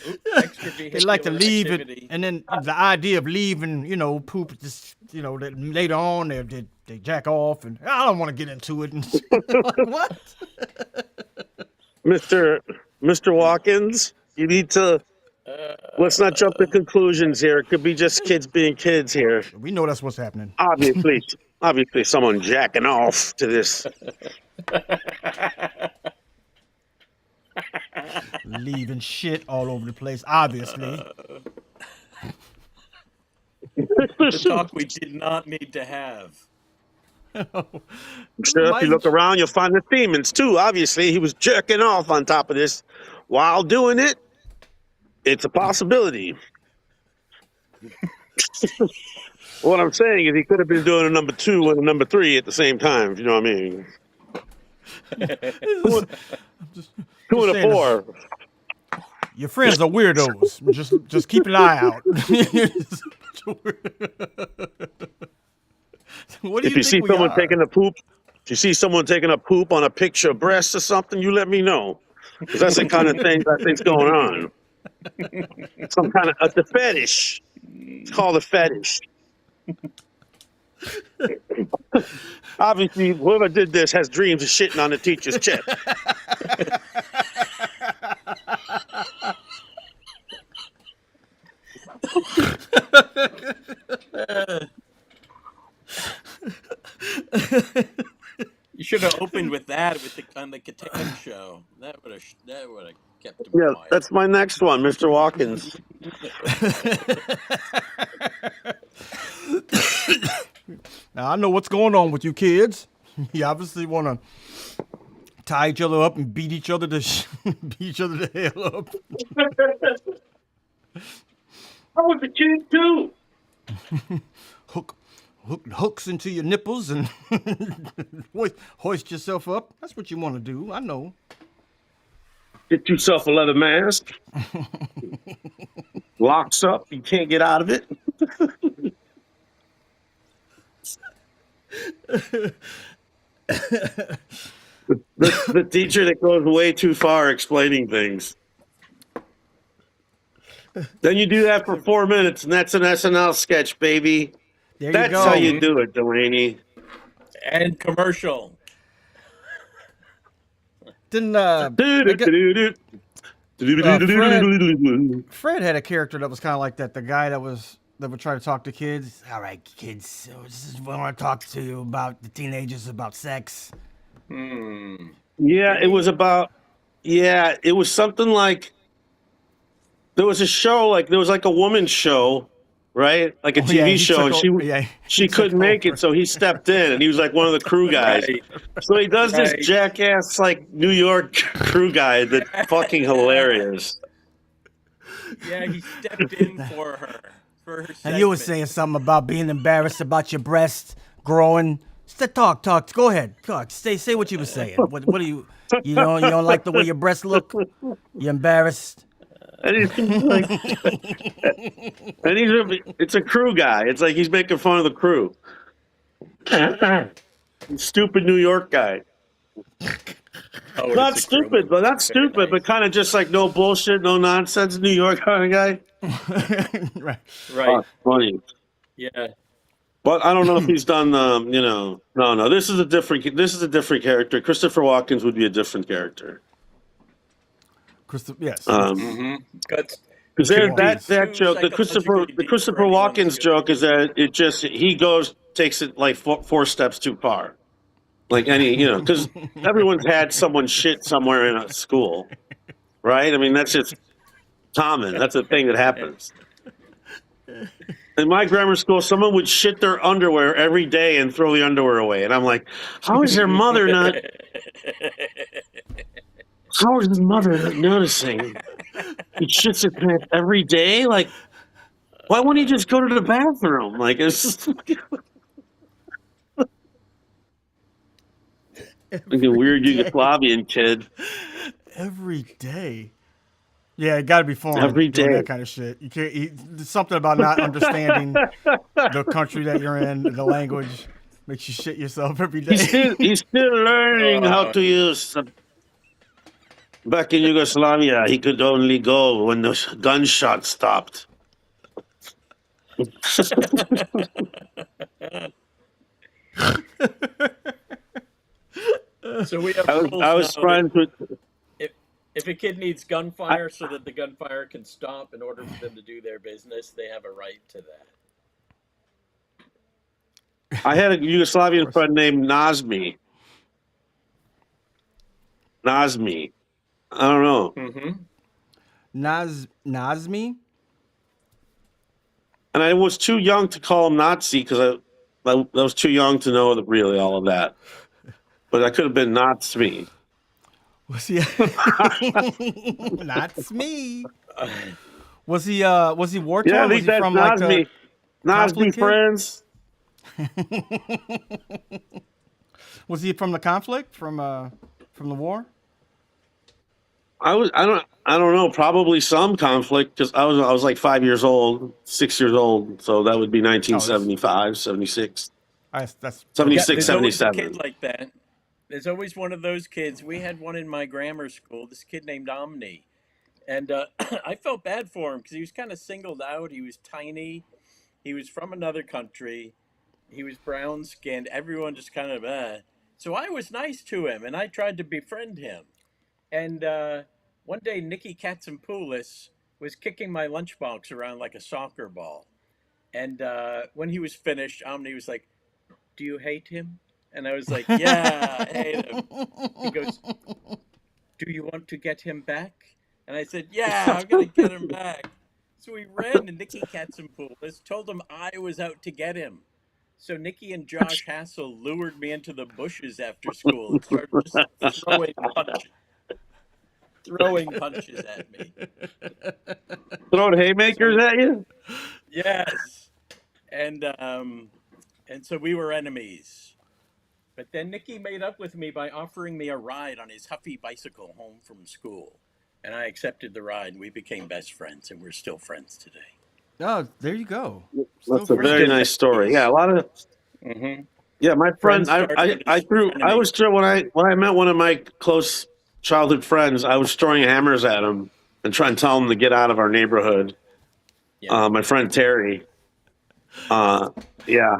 They like to leave it, and then the idea of leaving, poop, just that later on they jack off, and I don't want to get into it. And like, what? Mr. Watkins. You need to. Let's not jump to conclusions here. It could be just kids being kids here. We know that's what's happening. Obviously, someone jacking off to this. Leaving shit all over the place, obviously. The talk we did not need to have. I'm sure if you look around, you'll find the demons too. Obviously, he was jerking off on top of this while doing it. It's a possibility. What I'm saying is he could have been doing a number 2 and a number 3 at the same time, if you know what I mean. Two and a 4. Your friends are weirdos. Just keep an eye out. What do If you see someone taking a poop, if you see someone taking a poop on a picture of breasts or something, you let me know. Because that's the kind of thing I think's going on. Some kind of the fetish. It's called a fetish. Obviously, whoever did this has dreams of shitting on the teacher's chest. You should have opened with that on the Catan show. That would have kept him Yeah, quiet. that's my next one, Mr. Watkins. Now I know what's going on with you kids. You obviously want to tie each other up and beat each other to hell up. I was a kid too. Hooks into your nipples and hoist yourself up. That's what you want to do. I know. Get yourself a leather mask. Locks up. You can't get out of it. The teacher that goes way too far explaining things. Then you do that for 4 minutes, and that's an SNL sketch, baby. That's how you do it, Delaney. And commercial. Didn't Fred had a character that was kind of like that. The guy that would try to talk to kids. All right, kids, so this is what I want to talk to you about the teenagers about sex. Yeah, it was about. Yeah, it was something like. There was a show, like there was like a woman's show, right? Like a TV show, and she couldn't make it, so he stepped in, and he was like one of the crew guys. Right. So he does this jackass like New York crew guy that's fucking hilarious. Yeah, he stepped in for her. And you were saying something about being embarrassed about your breast growing. Talk. Go ahead. Talk. Say what you were saying. What do you don't like the way your breasts look? You're embarrassed. And he's like, it's a crew guy. It's like he's making fun of the crew. Stupid New York guy. Not stupid, but kind of just like no bullshit, no nonsense New York kind of guy. Right. Oh, funny. Yeah. But I don't know if he's done no. This is a different character. Christopher Watkins would be a different character. Yes. Because that joke, the Christopher Watkins joke is that he takes it like four steps too far. Like because everyone's had someone shit somewhere in a school, right? I mean, that's just common. That's a thing that happens. In my grammar school, someone would shit their underwear every day and throw the underwear away. And I'm like, how is their mother not... How is his mother not noticing? He shits his pants every day? Like, why wouldn't he just go to the bathroom? Like, it's just... like a weird Yugoslavian kid. Every day. Yeah, it got to be fun. Every day. That kind of shit. You can't. There's something about not understanding the country that you're in, the language makes you shit yourself every day. He's still learning how to use. Back in Yugoslavia, he could only go when the gunshot stopped. So we have I was trying to. If a kid needs gunfire so that the gunfire can stop in order for them to do their business, they have a right to that. I had a Of Yugoslavian course. friend named Nazmi. Nazmi. I don't know. Mm-hmm. Nazmi? And I was too young to call him Nazi because I was too young to know really all of that. But I could have been Nazi. Was he? That's me. Was he war Yeah, I torn? Was think he that's from like the Nazmi. Nazmi conflict kid? friends. Was he from the conflict from the war? I don't know, probably some conflict because I was like 5 years old, 6 years old, so that would be Oh, that's 1975, 76, that's Yeah, 76, there's always a kid 77. like that. There's always one of those kids. We had one in my grammar school, this kid named Omni. And I felt bad for him because he was kind of singled out. He was tiny. He was from another country. He was brown skinned. Everyone just kind of, So I was nice to him and I tried to befriend him. And one day, Nikki Katsimpoulis was kicking my lunchbox around like a soccer ball. And when he was finished, Omni was like, "Do you hate him?" And I was like, "Yeah, I hate him." He goes, "Do you want to get him back?" And I said, "Yeah, I'm gonna get him back." So we ran to Nikki Katsimpoulis, told him I was out to get him. So Nikki and Josh Hassel lured me into the bushes after school and started just throwing punches at me. Throwing So haymakers at you? yes, and so we were enemies. But then Nikki made up with me by offering me a ride on his Huffy bicycle home from school. And I accepted the ride, and we became best friends, and we're still friends today. Oh, there you go. Still That's a We're very still friends. nice story. Yeah, enemies. a lot of Mm-hmm. yeah. My friend, Friends started I as threw. I frenemies. was throwing when I met one of my close childhood friends. I was throwing hammers at him and trying to tell him to get out of our neighborhood. Yeah, My friend Terry. Uh, yeah,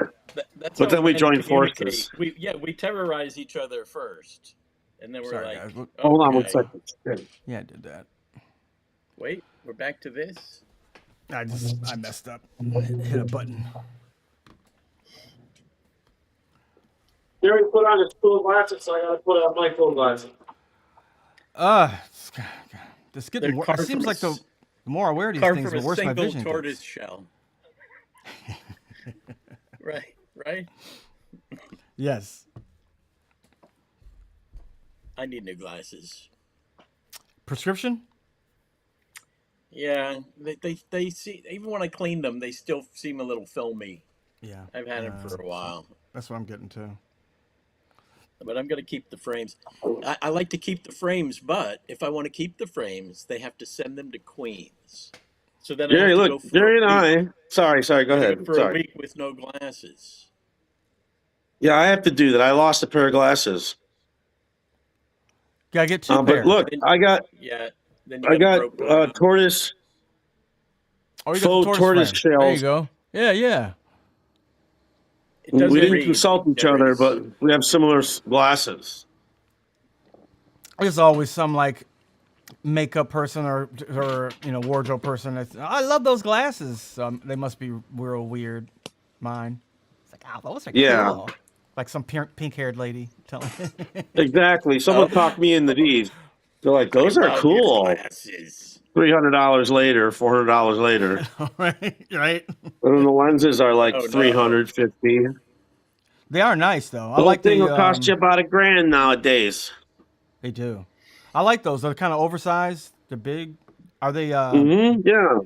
that's but how then we men joined communicate. forces. We terrorize each other first, and then we're Sorry, like, guys. Look, Hold on one okay, second. yeah, I did that. wait, we're back to this. I messed up. Hit a button. Terry put on his full glasses, so I got to put on my full glasses. It's They're getting worse. It seems like the more I wear these carved things, from the a worse my single vision tortoise gets. shell. Right, right. Yes. I need new glasses. Prescription? Yeah, they see, even when I clean them, they still seem a little filmy. Yeah. I've had them for a while, That's what I'm getting to. but I'm going to keep the frames. I like to keep the frames, but if I want to keep the frames, they have to send them to Queens. So then I have Jerry, to look, go for a Jerry and week. I. Sorry, go I go ahead. for a Sorry. week with no glasses. Yeah, I have to do that. I lost a pair of glasses. Gotta get two But pair. look, Then, yeah, then you I got a got broke glass. tortoise, Oh, you got the faux tortoise tortoise frame. There you shells. go. Yeah, yeah. It We doesn't didn't read. consult each other, Jerry's. but we have similar glasses. There's always some like makeup person or wardrobe person that's I love those glasses. They must be real weird. Mine. It's like, oh, those are Yeah, cool. Like some pink haired lady telling. exactly. Someone Oh, talked me into these. They're like, I those are love your cool. glasses. $300 later, $400 later. right, right. And then the lenses are like Oh no. 350. They are nice though. I The whole like thing the will cost you about $1,000 nowadays. They do. I like those. They're kind of oversized. They're big. Are they? Yeah, they Are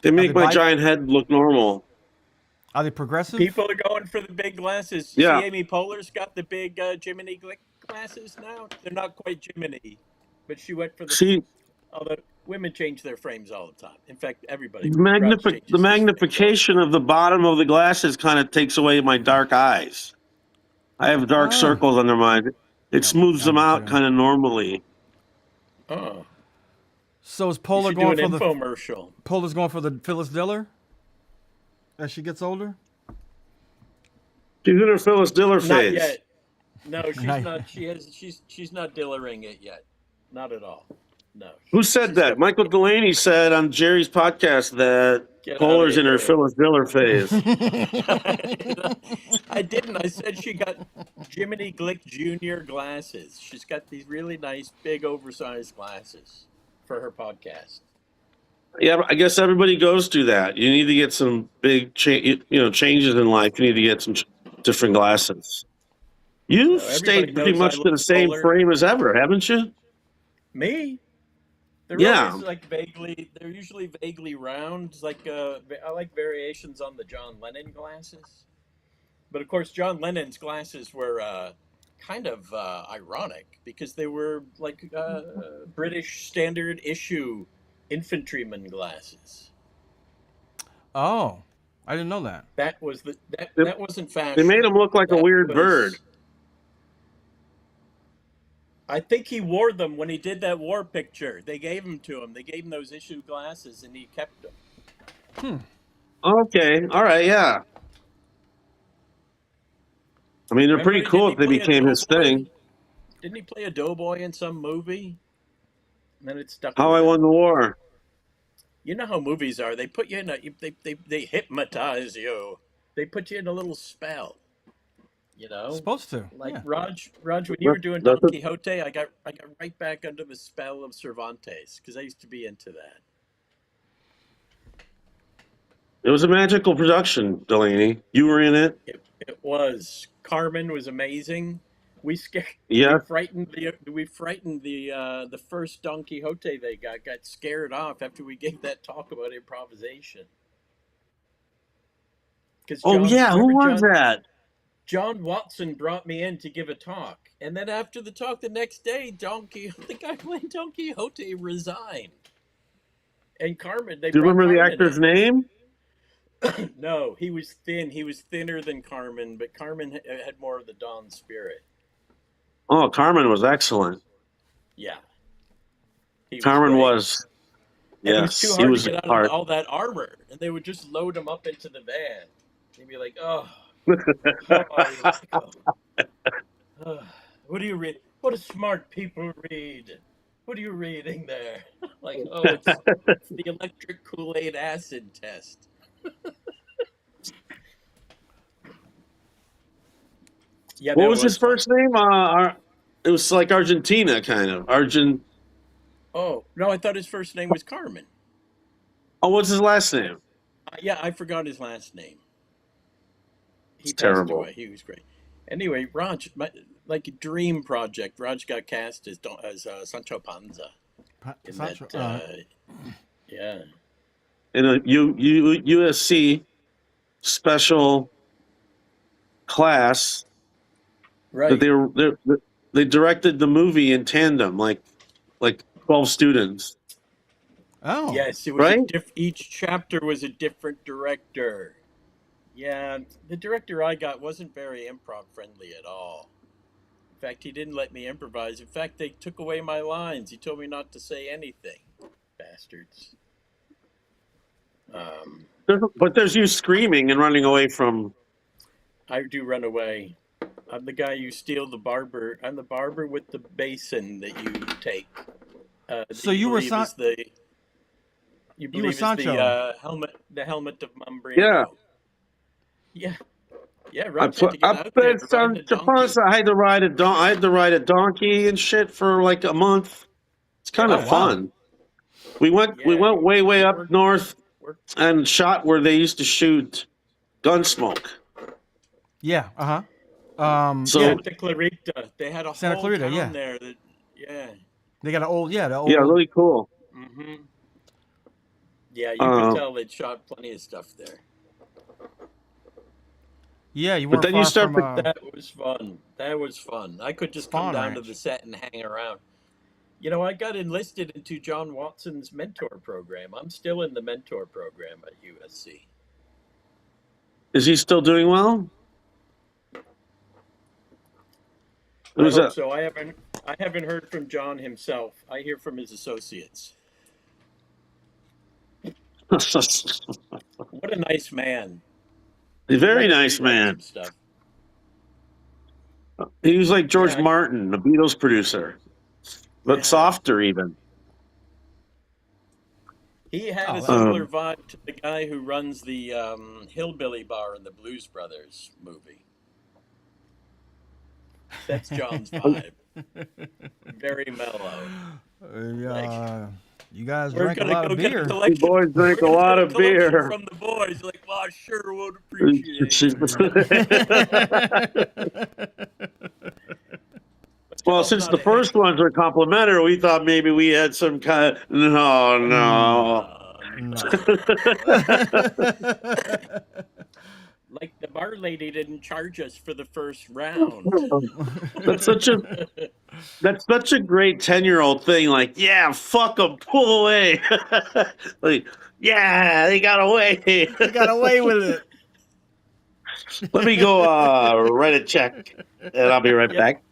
they make my bi? giant head look normal. Are they progressive? People are going for the big glasses. You see, Yeah. Amy Poehler's got the big Jiminy glasses now. They're not quite Jiminy, but she went for the. See, Although women change their frames all the time. In fact, everybody. the Raj changes his frames all the magnification time. of the bottom of the glasses kind of takes away my dark eyes. I have dark Oh, circles under mine. It yeah, smooths I them do out too. kind of normally. Oh, So is you Polar should do going an for the infomercial. Polar's going for the Phyllis Diller as she gets older? She's in her Phyllis Diller Not phase. yet. No, she's Nice. not. She's not dillering it yet. Not at all. No. Who said She's that? got Michael Delaney said on Jerry's podcast that get out of Polar's in her here. Phyllis Diller phase. I didn't. I said she got Jiminy Glick Jr. glasses. She's got these really nice, big, oversized glasses for her podcast. Yeah, I guess everybody goes through that. You need to get some big, changes in life. You need to get some different glasses. You've Everybody stayed pretty knows I much love to the same Polar. frame as ever, haven't you? Me? They're Yeah. always like vaguely. They're usually vaguely round. Like I like variations on the John Lennon glasses. But of course, John Lennon's glasses were kind of ironic because they were like British standard issue infantryman glasses. Oh, I didn't know that. That was that They, that wasn't fashion. they made him look like a That weird bird. was. I think he wore them when he did that war picture. They gave them to him. They gave him those issue glasses, and he kept them. Okay, all right, yeah. I mean, they're Remember, pretty cool if they play a became his doughboy? thing. Didn't he play a doughboy in some movie? And then it stuck. How with I him. Won the War. You know how movies are. They put you in they hypnotize you. They put you in a little spell. You know, Supposed to. like Yeah. Raj, when you were doing That's Don Quixote, I got right back under the spell of Cervantes because I used to be into that. It was a magical production, Delaney. You were in it. It was. Carmen was amazing. We scared. Yeah. We frightened the first Don Quixote they got scared off after we gave that talk about improvisation. Oh yeah, who was that? John Watson brought me in to give a talk, and then after the talk the next day, the guy playing Don Quixote resigned. And Carmen, Do you remember the actor's name? No, he was thin. He was thinner than Carmen, but Carmen had more of the Don spirit. Oh, Carmen was excellent. Yeah, Carmen was. And Yes, it was too hard to get out of all that armor, and they would just load him up into the van. He'd be like, "Oh, what do you read? What do smart people read? What are you reading there?" Like, oh, it's the electric Kool-Aid acid test. Yeah. What was his first name? It was like Argentina, kind of. Oh no, I thought his first name was Carmen. Oh, what's his last name? Yeah, I forgot his last name. He passed terrible. away. He was great. Anyway, Raj, like a dream project. Raj got cast as Sancho Panza. Sancho, yeah. In a USC special class. Right. That they directed the movie in tandem, like 12 students. Oh. Yes, it was right. Each chapter was a different director. Yeah, the director I got wasn't very improv friendly at all. In fact, he didn't let me improvise. In fact, they took away my lines. He told me not to say anything. Bastards. But there's you screaming and running away from. I do run away. I'm the guy you steal the barber. I'm the barber with the basin that you take. So you were Sancho. You were Sancho. The helmet of Mambrino. Yeah. Yeah. Right. I played Sancho Panza. I had to ride a donkey and shit for like a month. It's kind of fun. We went way up north and shot where they used to shoot Gunsmoke. Yeah. Santa Clarita. They had a Santa whole Clarita, town there. They got an old. Yeah, really cool. Mm-hmm. Yeah, you could tell they'd shot plenty of stuff there. Yeah, you weren't but then you start. That was fun. That was fun. I could just come down to the set and hang around. You know, I got enlisted into John Watson's mentor program. I'm still in the mentor program at USC. Is he still doing well? I hope so. I haven't heard from John himself. I hear from his associates. What a nice man. A very nice man. He was like George Martin, the Beatles producer, but softer even. He had a Oh, similar vibe to the guy who runs the Hillbilly Bar in the Blues Brothers movie. That's John's vibe. Very mellow. Like, you guys we're drank a gonna lot go of get a beer. You collection. boys We're drink a gonna lot get a of collection beer. from the boys. Like, well, I sure would appreciate But Well, John's since not the a first hater. ones were complimentary, we thought maybe we had some kind of. No, no. No. Like the bar lady didn't charge us for the first round. That's such a that's such a great 10-year-old thing. Like, yeah, fuck them, pull away. Like, yeah, they got away. You got away with it. Let me go write a check, and I'll be right Yeah. back.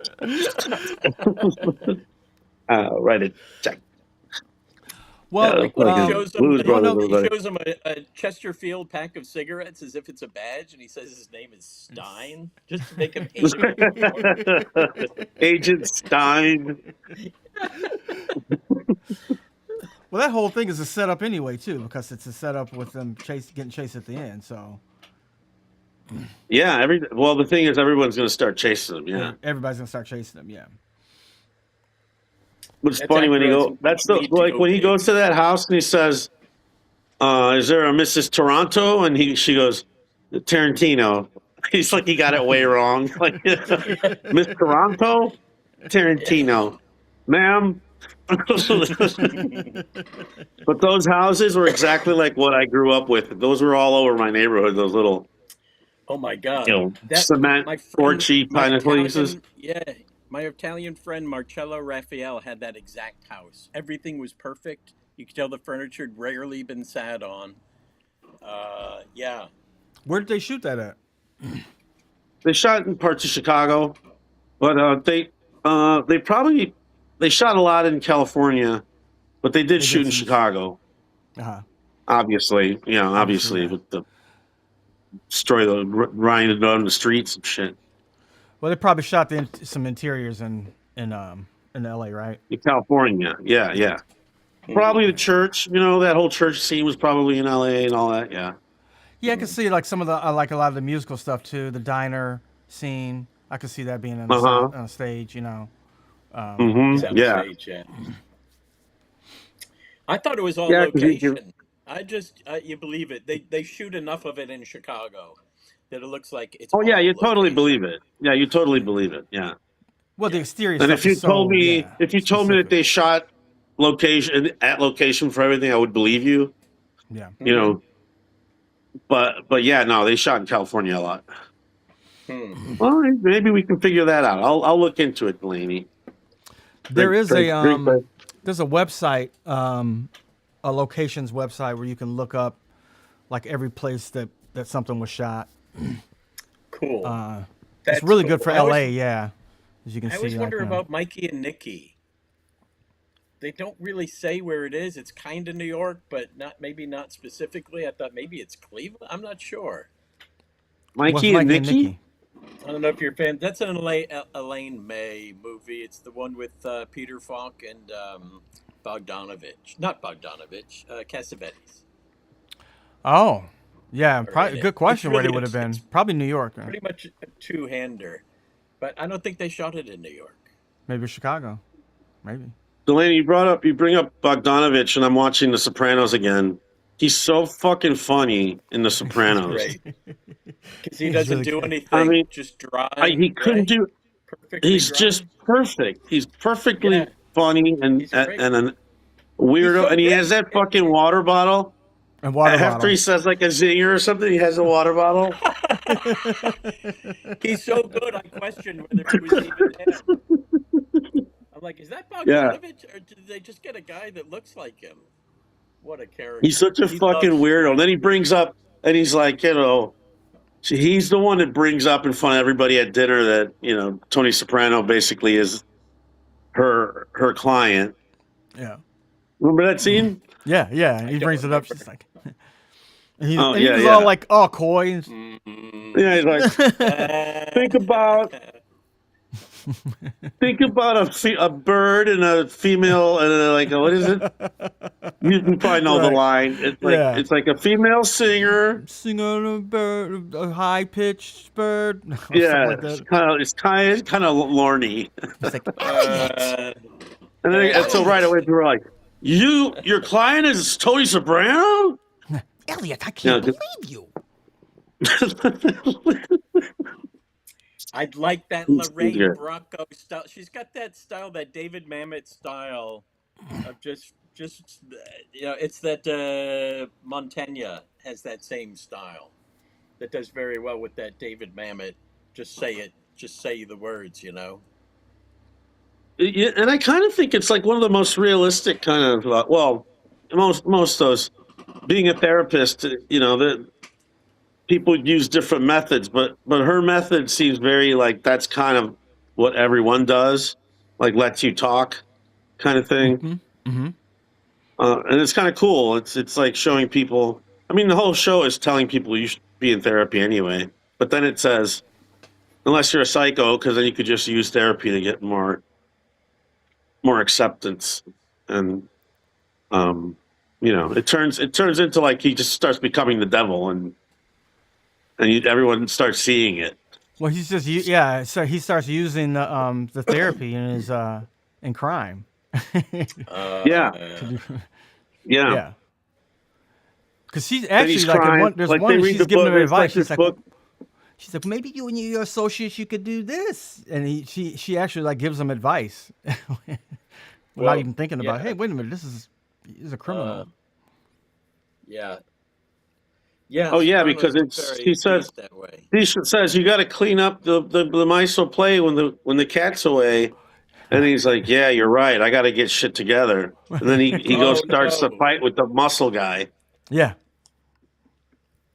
Write a check. Well, Like when he Fucking shows him, Blues Brothers. he Everybody. shows him a Chesterfield pack of cigarettes as if it's a badge, and he says his name is Stein, just to make him hate him even more. Agent Stein. well, that whole thing is a setup anyway, too, because it's a setup with them getting chased at the end. So Yeah, well, the thing is, everyone's going to start chasing them. Yeah, everybody's gonna start chasing them. Yeah. but it's That's funny when he Aykroyd's go. That's the need to like go when he big. goes to that house and he says, "Is there a Mrs. Toronto?" And she goes, "Tarantino." He's like, he got it way wrong. Like, Miss Toronto, Tarantino, ma'am. But those houses were exactly like what I grew up with. Those were all over my neighborhood. Those little, Oh my God! That cement my friend, porchy kind of places. my Italian friend Marcello Raphael had that exact house. Everything was perfect. You could tell the furniture had rarely been sat on. Yeah. Where did they shoot that at? They shot in parts of Chicago, but they shot a lot in California, but they did shoot in Chicago. Obviously, Obviously, with the destroy the riding on the streets and shit. Well, they probably shot some interiors in LA, right? In California, yeah. Probably the church. That whole church scene was probably in LA and all that. Yeah. Yeah, I can see like some of the like a lot of the musical stuff too. The diner scene, I could see that being on a stage. On Yeah. stage, yeah. I thought it was all location. You believe it. They shoot enough of it in Chicago that it looks like it's. Oh yeah, all you totally location. believe it. Yeah, you totally believe it. Yeah. Well, the exterior. And stuff if you is told me, specific. that they shot location for everything, I would believe you. Yeah. But yeah, no, they shot in California a lot. Hmm. Well, maybe we can figure that out. I'll look into it, Delaney. There's a website, a locations website where you can look up like every place that something was shot. Cool. It's really good for LA, yeah. As you can see. I always wonder about Mikey and Nikki. They don't really say where it is. It's kind of New York, but maybe not specifically. I thought maybe it's Cleveland. I'm not sure. Mikey and Nikki? I don't know if you're a fan. That's an Elaine May movie. It's the one with Peter Falk and Bogdanovich. Not Bogdanovich, Cassavetes. Oh, yeah. Probably a good question really, where it would have been. Probably New York. Pretty much a two-hander. But I don't think they shot it in New York. Maybe Chicago. Maybe. Delaney, you bring up Bogdanovich, and I'm watching The Sopranos again. He's so fucking funny in The Sopranos. Right. Because he doesn't really do good. anything. I mean, just dry. He couldn't do. He's dry. just perfect. He's perfectly funny and a weirdo, so and he great. has that fucking water bottle. And water After bottle. he says like a zinger or something, he has a water bottle. He's so good. I question whether he was even him. I'm like, is that Bogdanovich, or did they just get a guy that looks like him? What a character! He's such a fucking weirdo. And then he brings up, and he's like, he's the one that brings up in front of everybody at dinner that Tony Soprano basically is her client. Yeah. Remember that scene? Yeah. He brings it up. She's like, he was yeah. all like, coy. Yeah, he's like, think about Think about a bird and a female and what is it? You probably know the Right. line. Yeah. It's like a female singer. Sing on a bird, a high pitched bird, or something Yeah, like that. it's kind of lorny. It's like Elliot, Uh, And so right away people are like, your client is Tony Soprano? Elliot, I Yeah, can't believe you. I'd like that Lorraine Bracco style. She's got that style, that David Mamet style of just it's that Montaigne has that same style that does very well with that David Mamet. Just say it. Just say the words. Yeah, and I kind of think it's like one of the most realistic kind of most those being a therapist, that people use different methods, but her method seems very like that's kind of what everyone does, like lets you talk kind of thing. Mm-hmm. And it's kind of cool. It's like showing people. I mean, the whole show is telling people you should be in therapy anyway. But then it says, unless you're a psycho, because then you could just use therapy to get more acceptance, and it turns into like he just starts becoming the devil, and everyone starts seeing it. Well, he's just so he starts using the therapy in his in crime. Yeah, yeah. Yeah. Because she's And actually he's like crying. there's Like one they that read she's the giving book. him It's like advice. this book. She's like, maybe you and your associates, you could do this, and she actually like gives him advice without Well, even thinking about, yeah. hey, wait a minute, he's a criminal. Yeah. Yeah. Oh yeah, Sopranos because is very he says used that way. he says you got to clean up the mice will play when the cat's away, and he's like, yeah, you're right. I got to get shit together, and then he Oh starts to no. fight with the muscle guy Yeah.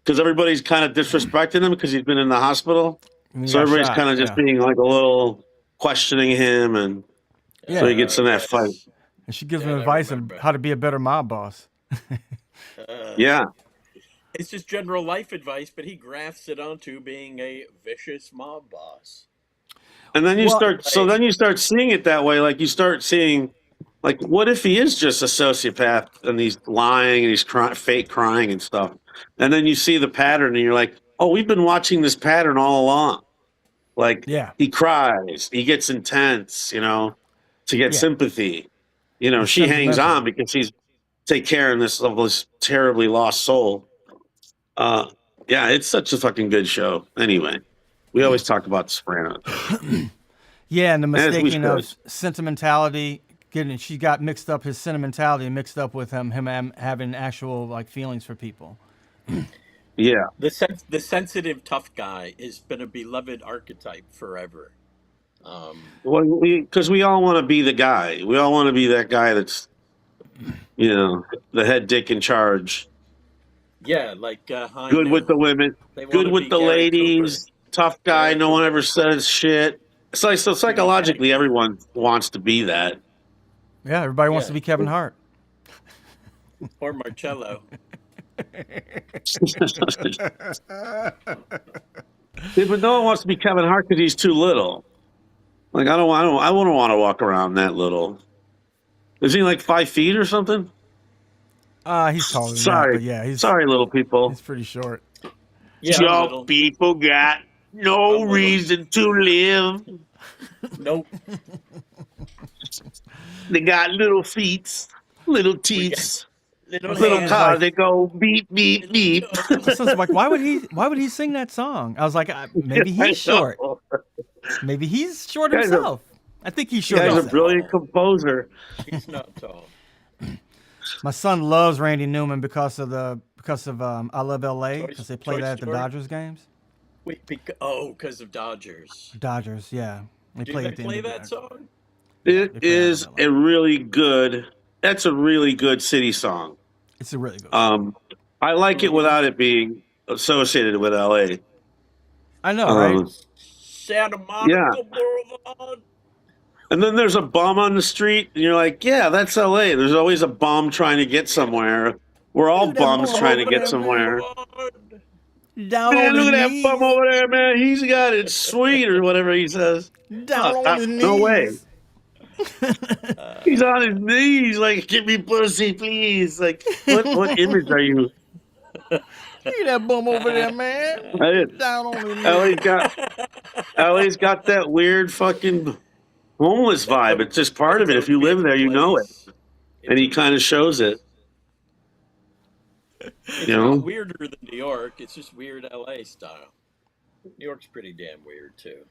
because everybody's kind of disrespecting him because he's been in the hospital. I mean, he So got everybody's shot, kind of just yeah. being like a little questioning him, and Yeah. so he gets in that fight. Yes. And she gives him That I advice on remember. how to be a better mob boss. Yeah, It's just general life advice, but he grafts it onto being a vicious mob boss. and then you Well- start seeing it that way. Like you start seeing, like, what if he is just a sociopath and he's lying and he's fake crying and stuff, and then you see the pattern and you're like, oh, we've been watching this pattern all along. Like, Yeah. he cries, he gets intense, to get Yeah. sympathy. He's She hangs sentimental. on because she's take care of this terribly lost soul. Yeah, it's such a fucking good show. Anyway, we always talk about The Sopranos. Yeah, and the As we mistaking of should. sentimentality, she got mixed up, his sentimentality mixed up with him having actual like feelings for people. Yeah, The sensitive tough guy has been a beloved archetype forever. well, because we all want to be the guy. We all want to be that guy that's, the head dick in charge. Yeah, like Heine. Good with the women, They wanna good with be the Gary ladies, Cooper. tough guy. Gary No one Cooper. ever says shit. So psychologically, everyone wants to be that. Yeah, everybody wants Yeah. to be Kevin Hart. Or Marcello. Yeah, but no one wants to be Kevin Hart because he's too little. Like I wouldn't want to walk around that little. Is he like 5 feet or something? He's taller than that, Sorry, but yeah, he's little people. he's pretty short. Yeah, Y'all little. people got no little. reason to live. Nope. They got little feet, little teeth, Little little hands. cars. They go beep beep beep. So it's like, why would he sing that song? I was like, maybe I he's short. know. Maybe he's short Guy's a- himself. I think he's short Guy's a himself. brilliant composer. He's not tall. My son loves Randy Newman because of I Love L.A. because they play Toy that at the Story? Dodgers games. Wait, because of Dodgers. Dodgers, yeah, they Do play they at the play end of that the song? It They play is Alabama. a really good. That's a really good city song. It's a really good. I like it without it being associated with LA. I know, right? Santa Monica Yeah. Boulevard. And then there's a bum on the street, and you're like, yeah, that's LA. There's always a bum trying to get somewhere. We're all Dude, that bums bum trying to over get there, somewhere. Down Man, on his look at that bum knees. over there, man. He's got it sweet or whatever he says. Down on his No way. knees. He's on his knees, like, give me pussy, please. Like, what image are you? Look at that bum over there, man. Down on his knees. LA's got that weird fucking homeless vibe. It's just part of It's it. a If you live weird there, you know it. place. And he kind of shows it. It's You know? not weirder than New York. It's just weird LA style. New York's pretty damn weird too.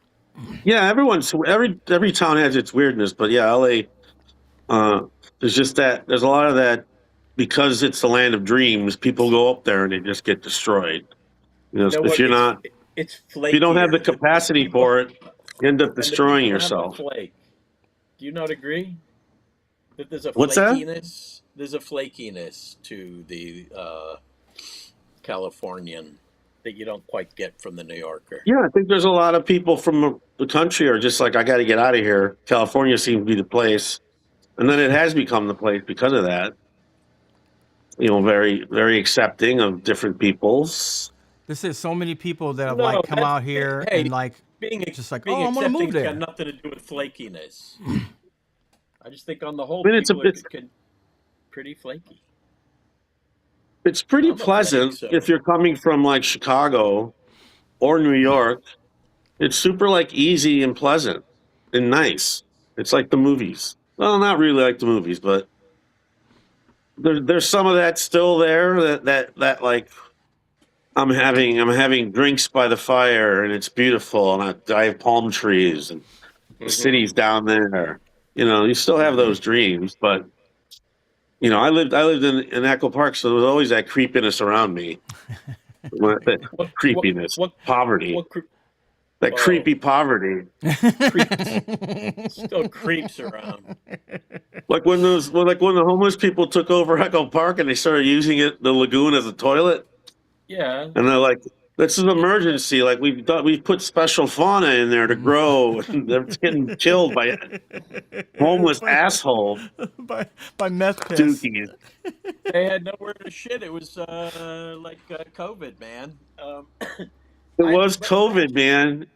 Yeah, every town has its weirdness, but yeah, LA, there's just that. There's a lot of that because it's the land of dreams. People go up there and they just get destroyed. You know, You know if what? you're not, It's if you don't have the flakier. capacity People for it, you end up and the destroying people have a yourself. flake. Do you not agree that there's a What's that? flakiness? There's a flakiness to the Californian that you don't quite get from the New Yorker. Yeah, I think there's a lot of people from the country are just like, I got to get out of here. California seems to be the place, and then it has become the place because of that. You know, very, very accepting of different peoples. This is so many people that have No, like come that's out here hey, and like being just like, being oh, I'm gonna move accepting's got there. nothing to do with flakiness. I just think on the whole, I mean, people are pretty flaky. it's pretty I'm a flake, pleasant so if you're coming from like Chicago or New York. It's super like easy and pleasant and nice. It's like the movies. Well, not really like the movies, but there's some of that still there. That like I'm having drinks by the fire and it's beautiful and I have palm trees and the city's down there. You know, you still have those dreams, but you know, I lived in Echo Park, so there was always that creepiness around me. Creepiness, what poverty, what that oh, creepy poverty. creeps still creeps around. Like when the homeless people took over Echo Park and they started using the lagoon as a toilet, Yeah, and they're like, "This is an emergency. Like we've put special fauna in there to grow, and they're getting killed by homeless asshole by meth piss. dookies." they had nowhere to shit. It was like COVID, man. It was COVID, man.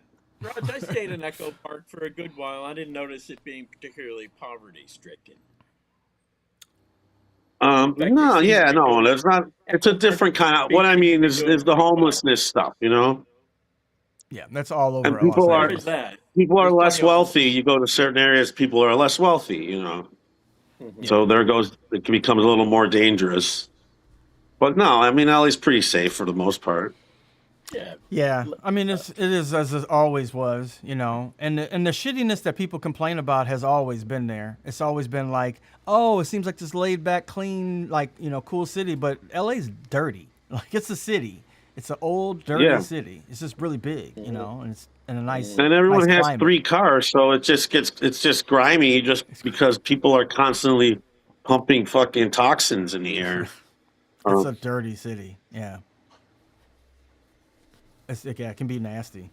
Raj, I stayed in Echo Park for a good while. I didn't notice it being particularly poverty stricken. In fact, No, yeah, no, that's not. It's a Echo Park different kind of. What seems I to mean be is doing the pretty well. homelessness stuff, you know. Yeah, that's all And over Los Where is Angeles. that? people are There's less plenty of wealthy. homeless. You go to certain areas, people are less wealthy, you know. Mhm. So there goes. It becomes a little more dangerous. But no, I mean, LA's pretty safe for the most part. Yeah. Yeah, I mean it is as it always was, you know, and the shittiness that people complain about has always been there. It's always been like, oh, it seems like this laid back, clean, like cool city, but LA's dirty. Like it's a city. It's an old, dirty Yeah. city. It's just really big, you know, and it's in a nice, And everyone nice has climate. 3 cars, so it's just grimy just because people are constantly pumping fucking toxins in the air. It's a dirty city. Yeah. Yeah, it can be nasty.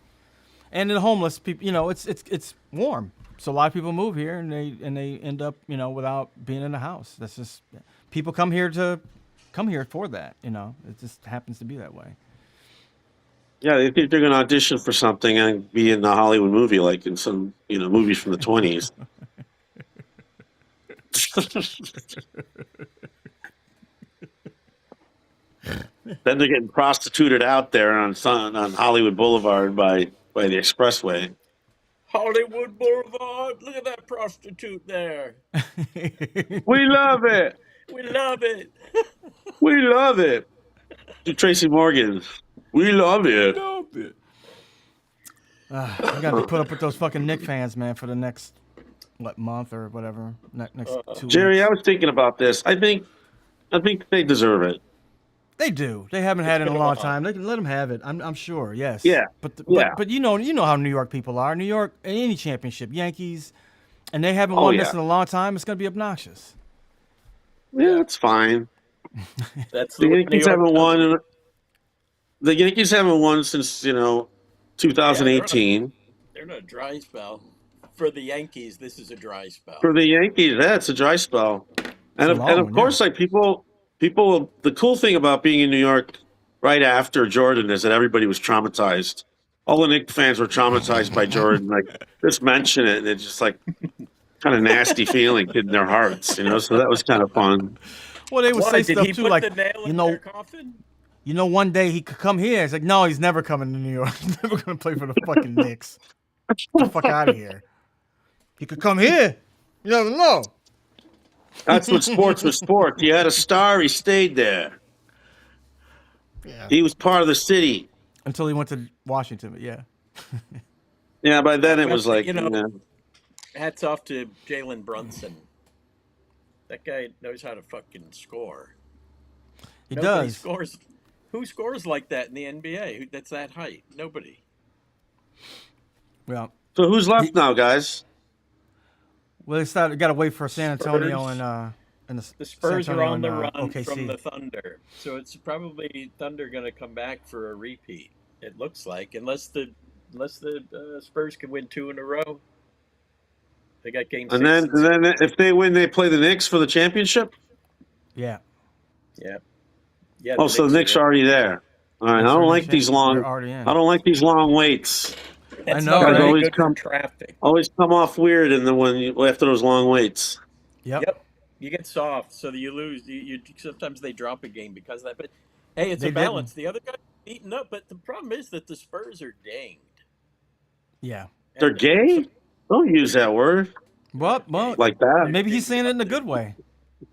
And the homeless people, it's warm. So a lot of people move here and they end up, without being in a house. That's just people come here for that, It just happens to be that way. Yeah, they think they're going to audition for something and be in a Hollywood movie, like in some movies from the 20s. Then they're getting prostituted out there on Hollywood Boulevard by the expressway. Hollywood Boulevard. Look at that prostitute there. We love it. We love it. We love it. To Tracy Morgan. We love it. I got to put up with those fucking Knicks fans, man, for the next month or whatever. Next 2 Jerry, weeks. I was thinking about this. I think they deserve it. They do. They haven't had it in a been a long while. time. They can let them have it. I'm sure. Yes. Yeah. But you know how New York people are. New York, any championship, Yankees, and they haven't won this in a long time. It's gonna be obnoxious. Yeah, it's fine. That's The New Yankees York haven't does. won. The Yankees haven't won since 2018. They're in a dry spell. For the Yankees, this is a dry spell. For the Yankees, that's a dry spell. And It's a long of one, course, like people. The cool thing about being in New York right after Jordan is that everybody was traumatized. All the Knicks fans were traumatized by Jordan. Like, just mention it, and it's just like kind of nasty feeling in their hearts, So that was kind of fun. Well, they would say Why did stuff he too, put like, the nail you in their know, coffin? one day he could come here. It's like, no, he's never coming to New York. He's never gonna play for the fucking Knicks. Get the fuck out of here. He could come here. You never know. That's what sports was sports. You had a star, he stayed there. Yeah. He was part of the city. Until he went to Washington, but yeah. Yeah, by then it Well, was like, hats off to Jalen Brunson. That guy knows how to fucking score. He Nobody does. scores. Who scores like that in the NBA? That's that height? Nobody. Well, so who's left now, guys? they got to wait for San Antonio Spurs. and The Spurs San are Antonio on the and, run OKC. from the Thunder, so it's probably Thunder going to come back for a repeat. It looks like, unless the Spurs can win 2 in a row. They got game 6. And then if they win, they play the Knicks for the championship. Yeah. Yeah. Yeah. Oh, so the Knicks are already there. All right, I don't like these long. I don't like these long waits. That's know, not right? really good for traffic. Always come off weird, and then after those long waits. Yep. You get soft, so you lose. You sometimes they drop a game because of that. But hey, it's They a balance. didn't. The other guy's beaten up, but the problem is that the Spurs are danged. Yeah. They're gay? Don't use that word. Well, like that. Maybe he's saying it in a good way.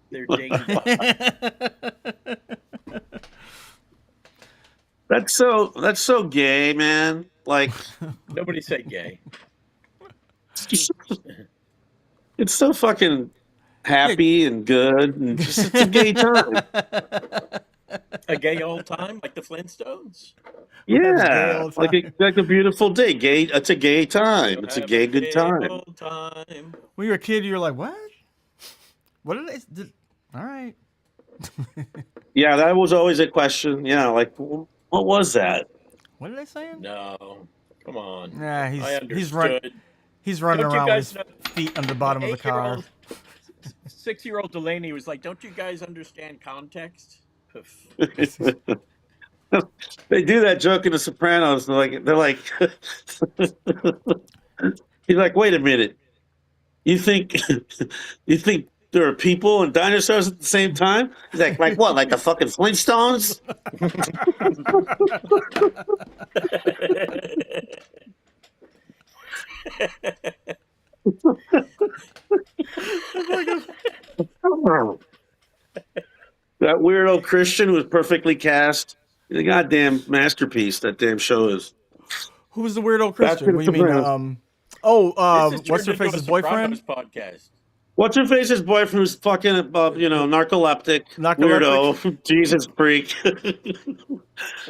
They're danged. That's so gay, man. Like, Nobody say gay. it's so fucking happy and good, and just, it's a gay time. A gay old time, like the Flintstones. Yeah, like a beautiful day. Gay. It's a gay time. It's a gay good time. Old time. When you were a kid, you were like, "What? What did they? All right." Yeah, that was always a question. Yeah, like what was that? What are they saying? No, come on. Nah, I he's understood. He's running Don't you around guys with his feet under the bottom of the car. 6-year-old Delaney was like, "Don't you guys understand context?" They do that joke in The Sopranos. They're like, he's like, wait a minute. You think there are people and dinosaurs at the same time? He's like what? Like the fucking Flintstones? That weirdo Christian was perfectly cast. He's a goddamn masterpiece. That damn show is. Who was the weirdo Christian? What do you mean? What's her face's boyfriend? Podcast. What's her face's boyfriend who's fucking narcoleptic weirdo, Jesus freak.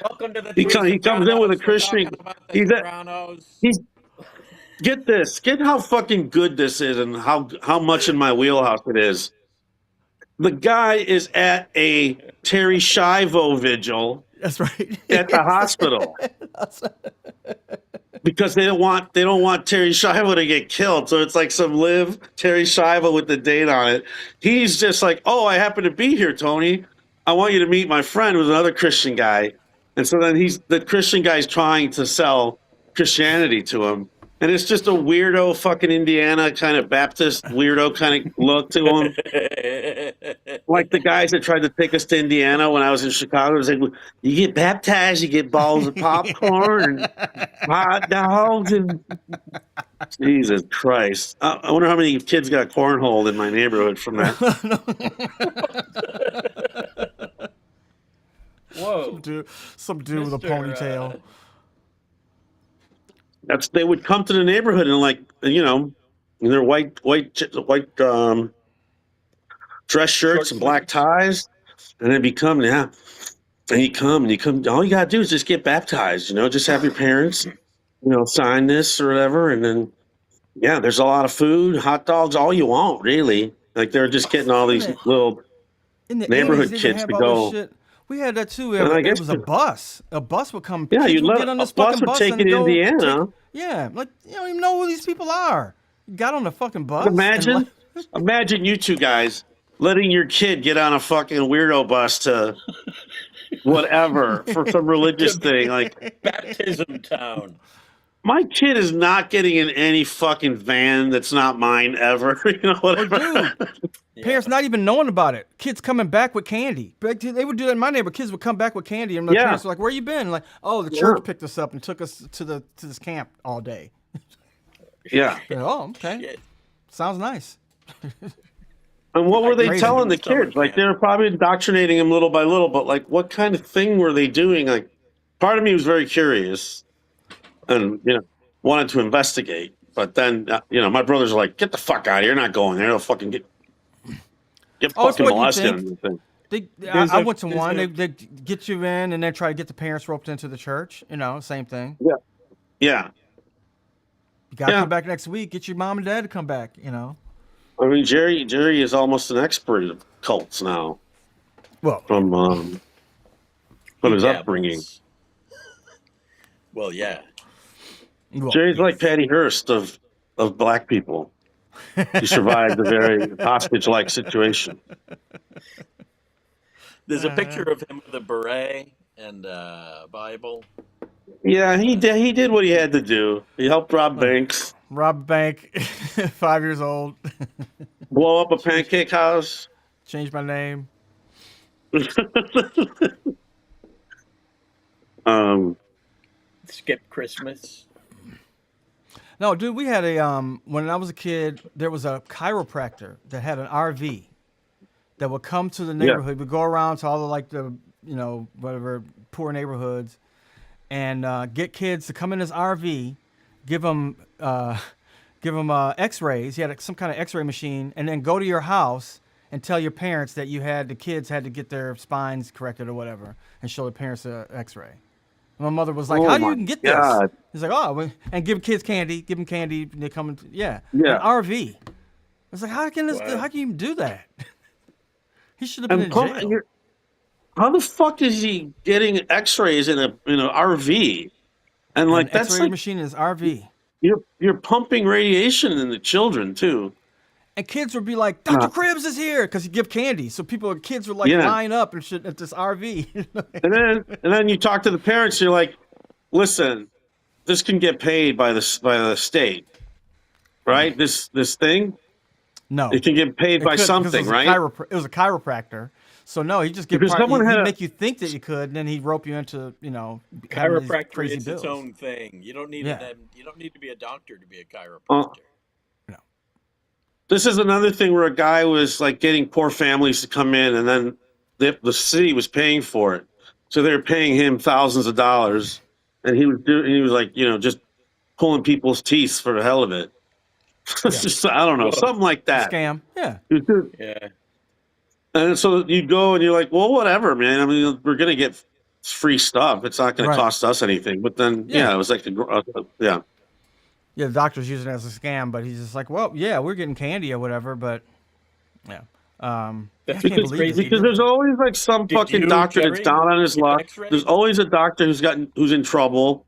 Welcome to the. He comes in with a Christian. He's get this. Get how fucking good this is, and how much in my wheelhouse it is. The guy is at a Terry Schiavo vigil. That's right. At the hospital. Because they don't want Terry Schiavo to get killed. So it's like some live Terry Schiavo with the date on it. He's just like, oh, I happen to be here, Tony. I want you to meet my friend who's another Christian guy. And so then the Christian guy's trying to sell Christianity to him. And it's just a weirdo fucking Indiana kind of Baptist weirdo kind of look to him. Like the guys that tried to take us to Indiana when I was in Chicago. It was like, you get baptized, you get balls of popcorn and hot dogs. And Jesus Christ. I wonder how many kids got cornholed in my neighborhood from that. Whoa. Some dude with a ponytail. They would come to the neighborhood and in their white dress shirts and black ties, and then become and you come. All you gotta do is just get baptized. Just have your parents, sign this or whatever, and then there's a lot of food, hot dogs, all you want, really. Like they're just getting all these little neighborhood 80s, kids to go. We had that too. It was a bus. A bus would come. Yeah, you get on this bus would take you to Indiana. Like you don't even know who these people are. You got on the fucking bus. Imagine you two guys letting your kid get on a fucking weirdo bus to whatever for some religious thing. Like, Baptism town. my kid is not getting in any fucking van that's not mine ever. You know, Or whatever. dude, parents not even knowing about it. Kids coming back with candy. But they would do that in my neighborhood. Kids would come back with candy, and my parents were like, "Where you been?" Like, "Oh, the church picked us up and took us to this camp all day." Yeah. Oh, okay. Shit. Sounds nice. And what were they crazy. telling the Summer kids? Like, camp. they were probably indoctrinating them little by little, but like, what kind of thing were they doing? Like, part of me was very curious and, wanted to investigate. But then, my brothers are like, get the fuck out of here. You're not going there. They'll fucking get Oh, it's fucking what you molested. think. on your thing. I went to one. They get you in and then try to get the parents roped into the church. Same thing. Yeah. You got to come back next week. Get your mom and dad to come back. I mean, Jerry is almost an expert of cults now Well, from his upbringing. Well, yeah. Jerry's like Patty Hearst of black people. He survived a very hostage-like situation. There's a picture of him with a beret and a Bible. Yeah, he did what he had to do. He helped rob banks, rob a bank, 5 years old, blow up a pancake house. change my name. Skip Christmas. No, dude, we had when I was a kid, there was a chiropractor that had an RV that would come to the neighborhood. We'd go around to all the whatever poor neighborhoods and get kids to come in his RV, give them X-rays. He had some kind of X-ray machine, and then go to your house and tell your parents that the kids had to get their spines corrected or whatever, and show the parents an X-ray. My mother was like, "How do you even get this?" He's like, "Oh, and give kids candy. Give them candy. And they come and an RV." I was like, "How can you even do that?" He should have been in jail. How the fuck is he getting X-rays in an RV? And like an that's X-ray machine in his RV. You're pumping radiation in the children too. And kids would be like, "Dr. Cribbs is here," because he give candy. So kids were like line up and shit at this RV. and then you talk to the parents. You're like, "Listen, this can get paid by the state, right? This thing, no, it can get paid by something, right? It was a chiropractor. So no, he just he'd make you think that you could, and then he'd rope you into chiropractor is bills. its own thing. You don't need you don't need to be a doctor to be a chiropractor. This is another thing where a guy was like getting poor families to come in, and then the city was paying for it. So they were paying him thousands of dollars, and he was like, just pulling people's teeth for the hell of it. Just, I don't know, something like that. Scam. Yeah. Yeah. And so you go and you're like, well, whatever, man. I mean, we're gonna get free stuff. It's not gonna cost us anything. But then, it was like, Yeah, the doctor's using it as a scam, but he's just like, well, yeah, we're getting candy or whatever, but yeah. Because there's always like some fucking doctor that's down on his luck. There's always a doctor who's in trouble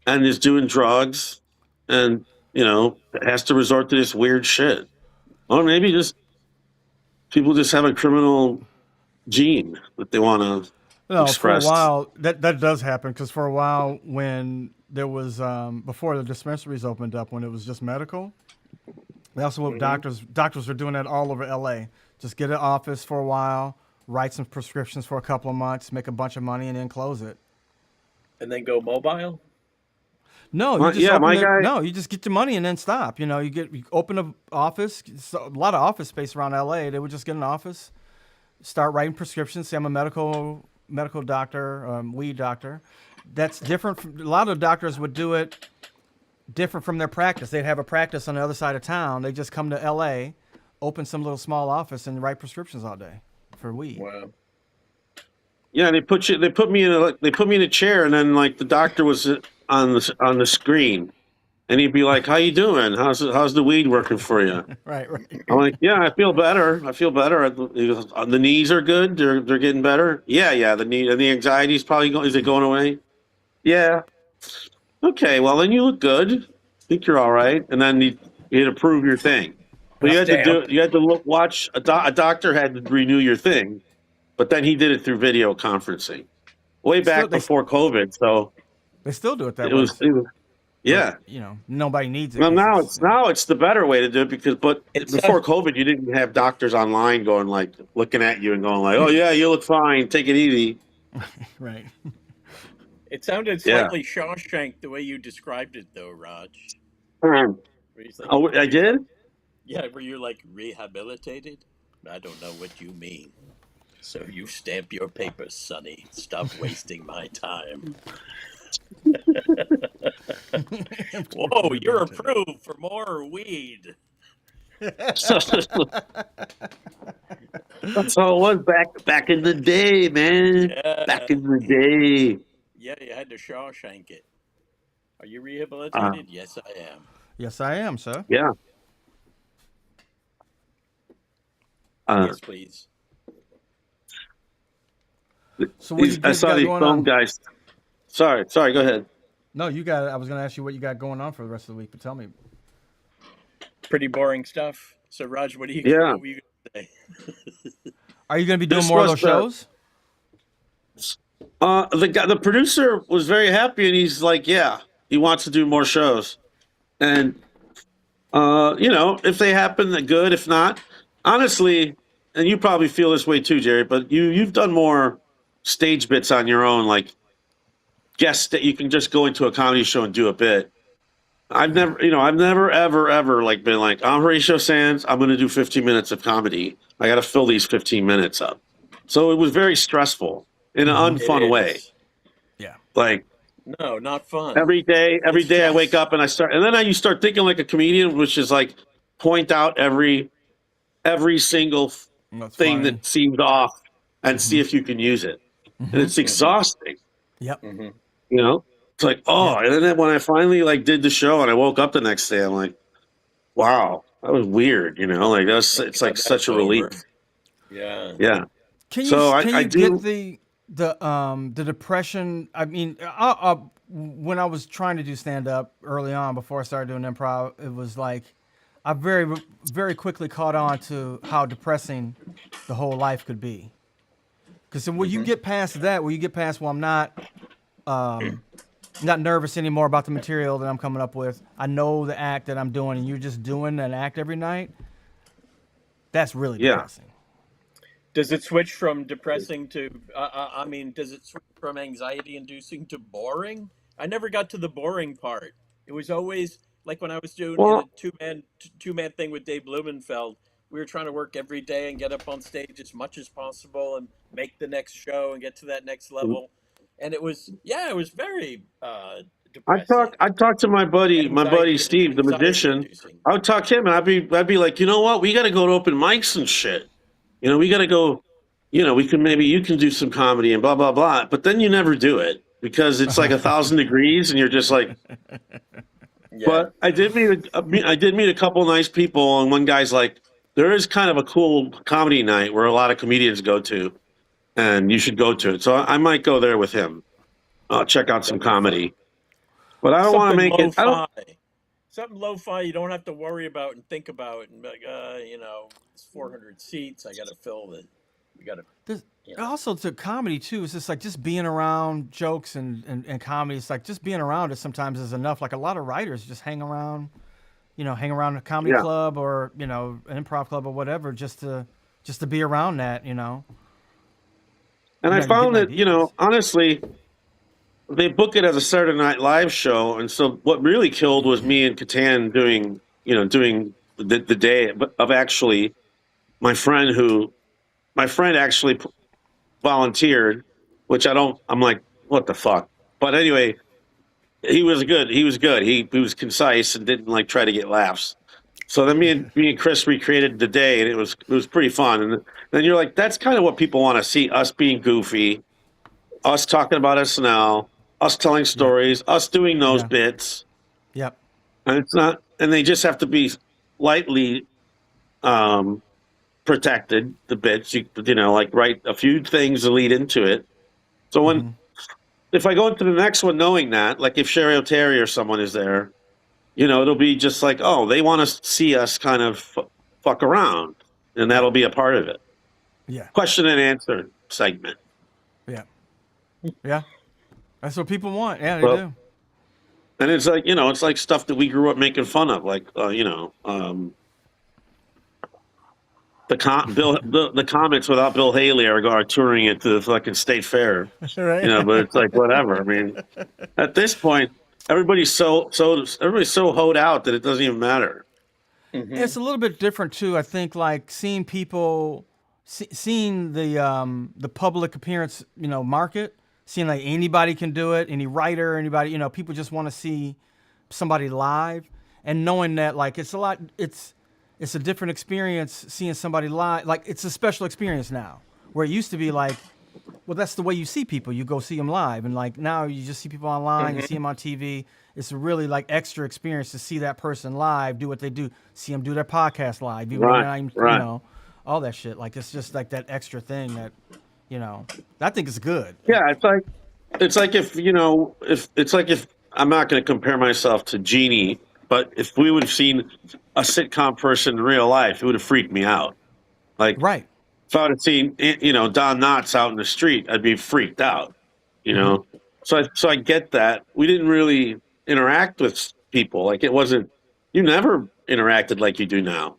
and is doing drugs and has to resort to this weird shit. Or maybe people just have a criminal gene that they want to express. For a while that does happen, because for a while when there was before the dispensaries opened up, when it was just medical, that's what doctors were doing that all over LA. Just get an office for a while, write some prescriptions for a couple of months, make a bunch of money, and then close it. And then go mobile? No, you just get your money and then stop. You open an office, a lot of office space around LA. They would just get an office, start writing prescriptions. Say I'm a medical doctor, weed doctor. That's different. A lot of doctors would do it different from their practice. They'd have a practice on the other side of town. They just come to LA, open some little small office, and write prescriptions all day for weed. Wow. Yeah, they put me in a chair, and then like the doctor was on the screen, and he'd be like, "How you doing? How's the weed working for you?" Right. I'm like, "Yeah, I feel better. He goes, the knees are good. They're getting better. Yeah. The knee and the anxiety's probably is it going away? Yeah. Okay. Well, then you look good. I think you're all right. And then you had to prove your thing. But you had to watch a doctor had to renew your thing, but then he did it through video conferencing. way Still, back before COVID. So they still do it that it way. was, it was But yeah. nobody needs it. Well, 'Cause now it's the better way to do it but It's before COVID, you didn't have doctors online going like looking at you and going like, "Oh yeah, you look fine. Take it easy." right. it sounded Yeah. slightly Shawshank the way you described it, though, Raj. Um, Where he's like, oh, I did. yeah, where you're like rehabilitated. I don't know what you mean. So you stamp your papers, Sonny. Stop wasting my time. Whoa, you're approved for more weed. So, that's how it was back in the day, man. Back Yeah, in the day. yeah, you had to Shawshank it. Are you Uh, rehabilitated? Yes, I am. Yes, I am, sir. yeah. Uh, Yes, please. So what I you saw got these going film on? guys. Sorry. Go ahead. No, you got it. I was going to ask you what you got going on for the rest of the week, but tell me. Pretty boring stuff. So, Raj, what Yeah. were you going to say? Are you going to be doing This more of was those shows? the producer was very happy, and he's like, "Yeah, he wants to do more shows." And if they happen, then good. If not, honestly, and you probably feel this way too, Jerry. But you've done more stage bits on your own, like guest that you can just go into a comedy show and do a bit. I've never ever like been like, I'm Horatio Sanz. I'm going to do 15 minutes of comedy. I got to fill these 15 minutes up. So it was very stressful in an unfun It way. is. Yeah. Like No, not fun. every day It's I wake stress. up and you start thinking like a comedian, which is like point out every single That's thing funny. that seems off and see if you can use it. And it's exhausting. Yep. Hmm. It's like, Yeah. and then when I finally like did the show and I woke up the next day, I'm like, wow, that was weird. Like it's like such That's a relief. over. Yeah. Yeah. Can you So can I you get do. the depression? I mean, when I was trying to do stand up early on before I started doing improv, it was like I very quickly caught on to how depressing the whole life could be. Because when you get past that, where you get past, well, I'm not nervous anymore about the material that I'm coming up with. I know the act that I'm doing, and you're just doing an act every night. That's really Yeah. depressing. Does it switch from depressing to, I mean, does it switch from anxiety inducing to boring? I never got to the boring part. It was always like when I was doing in a Well, two man thing with Dave Blumenfeld, we were trying to work every day and get up on stage as much as possible and make the next show and get to that next level. And it was very depressing, I'd talk to my buddy anxiety Steve, the anxiety magician. inducing. I would talk to him, and I'd be like, you know what? We got to go to open mics and shit. We got to go. Maybe you can do some comedy and blah blah blah. But then you never do it because it's like 1,000 degrees, and you're just like. Yeah. But I did meet a couple nice people, and one guy's like, there is kind of a cool comedy night where a lot of comedians go to, and you should go to it. So I might go there with him. Check out some comedy. But I don't want to Something make it. I don't. lo-fi. Something lo-fi you don't have to worry about and think about and be like, it's 400 seats. I got to fill it. We got to, There's you know. also to comedy too. It's just like just being around jokes and comedy. It's like just being around it sometimes is enough. Like a lot of writers just hang around a comedy Yeah. club or an improv club or whatever just to be around that. And you're I found getting that, ideas. honestly, they book it as a Saturday Night Live show, and so what really killed was me and Catan doing the day of actually my friend actually volunteered, which I'm like, what the fuck? But anyway, he was good. He was concise and didn't like try to get laughs. So then me and Chris recreated the day, and it was pretty fun. And then you're like, that's kind of what people want to see: us being goofy, us talking about SNL, us telling stories, us doing those Yeah. bits. Yep. And it's not, and they just have to be lightly protected. The bits, like write a few things to lead into it. So if I go into the next one knowing that, like if Sherry O'Terry or someone is there, it'll be just like, oh, they want to see us kind of fuck around, and that'll be a part of it. Yeah. Question and answer segment. Yeah. Yeah, that's what people want. Yeah, they Well, do. and it's like, it's like stuff that we grew up making fun of, like the comics without Bill Haley are touring it to the fucking state fair, Right. but it's like whatever. I mean, at this point, everybody's so hoed out that it doesn't even matter. Hmm. It's a little bit different too. I think like seeing people, seeing the public appearance, market, seeing like anybody can do it, any writer, anybody, people just want to see somebody live, and knowing that like it's a different experience seeing somebody live. Like it's a special experience now, where it used to be like, well, that's the way you see people. You go see them live, and like now you just see people online. You see them on TV. It's a really like extra experience to see that person live, do what they do, see them do their podcast live, even though they're Right, not even, right. all that shit. Like it's just like that extra thing that, I think is good. Yeah, it's like if it's like if I'm not going to compare myself to Jeannie, but if we would have seen a sitcom person in real life, it would have freaked me out. Like Right. if I would have seen Don Knotts out in the street, I'd be freaked out. You Hmm. know, so I get that. We didn't really interact with people like it wasn't. You never interacted like you do now.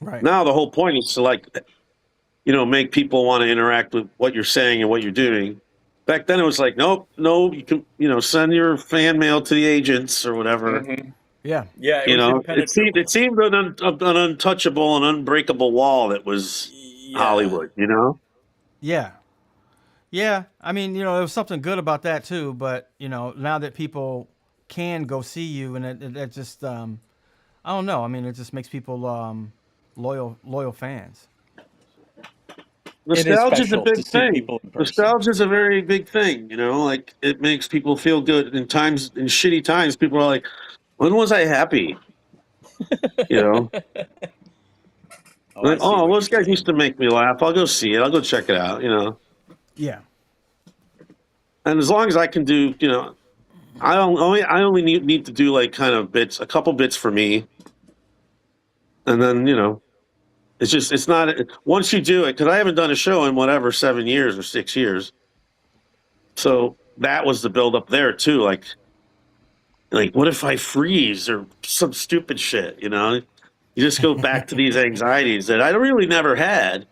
Right. Now the whole point is to like make people want to interact with what you're saying and what you're doing. Back then it was like, nope, no, you can, send your fan mail to the agents or whatever. Hmm. Yeah. Yeah, it was It impenetrable. seemed an untouchable and unbreakable wall that was Yeah. Hollywood. You know, Yeah. Yeah. I mean, there was something good about that too, but now that people can go see you, and it just, I don't know. I mean, it just makes people loyal fans. It is nostalgia is a special to big see thing. people in person. Nostalgia is a very big thing. Like it makes people feel good. In shitty times, people are like, when was I happy? You know, Oh, I like, see oh, what those you're guys used saying. to make me laugh. I'll go see it. I'll go check it out. Yeah. And as long as I can do, I only need to do like kind of bits, a couple bits for me, and then it's not once you do it because I haven't done a show in whatever 7 years or 6 years, so that was the build up there too. Like what if I freeze or some stupid shit? You just go back to these anxieties that I really never had.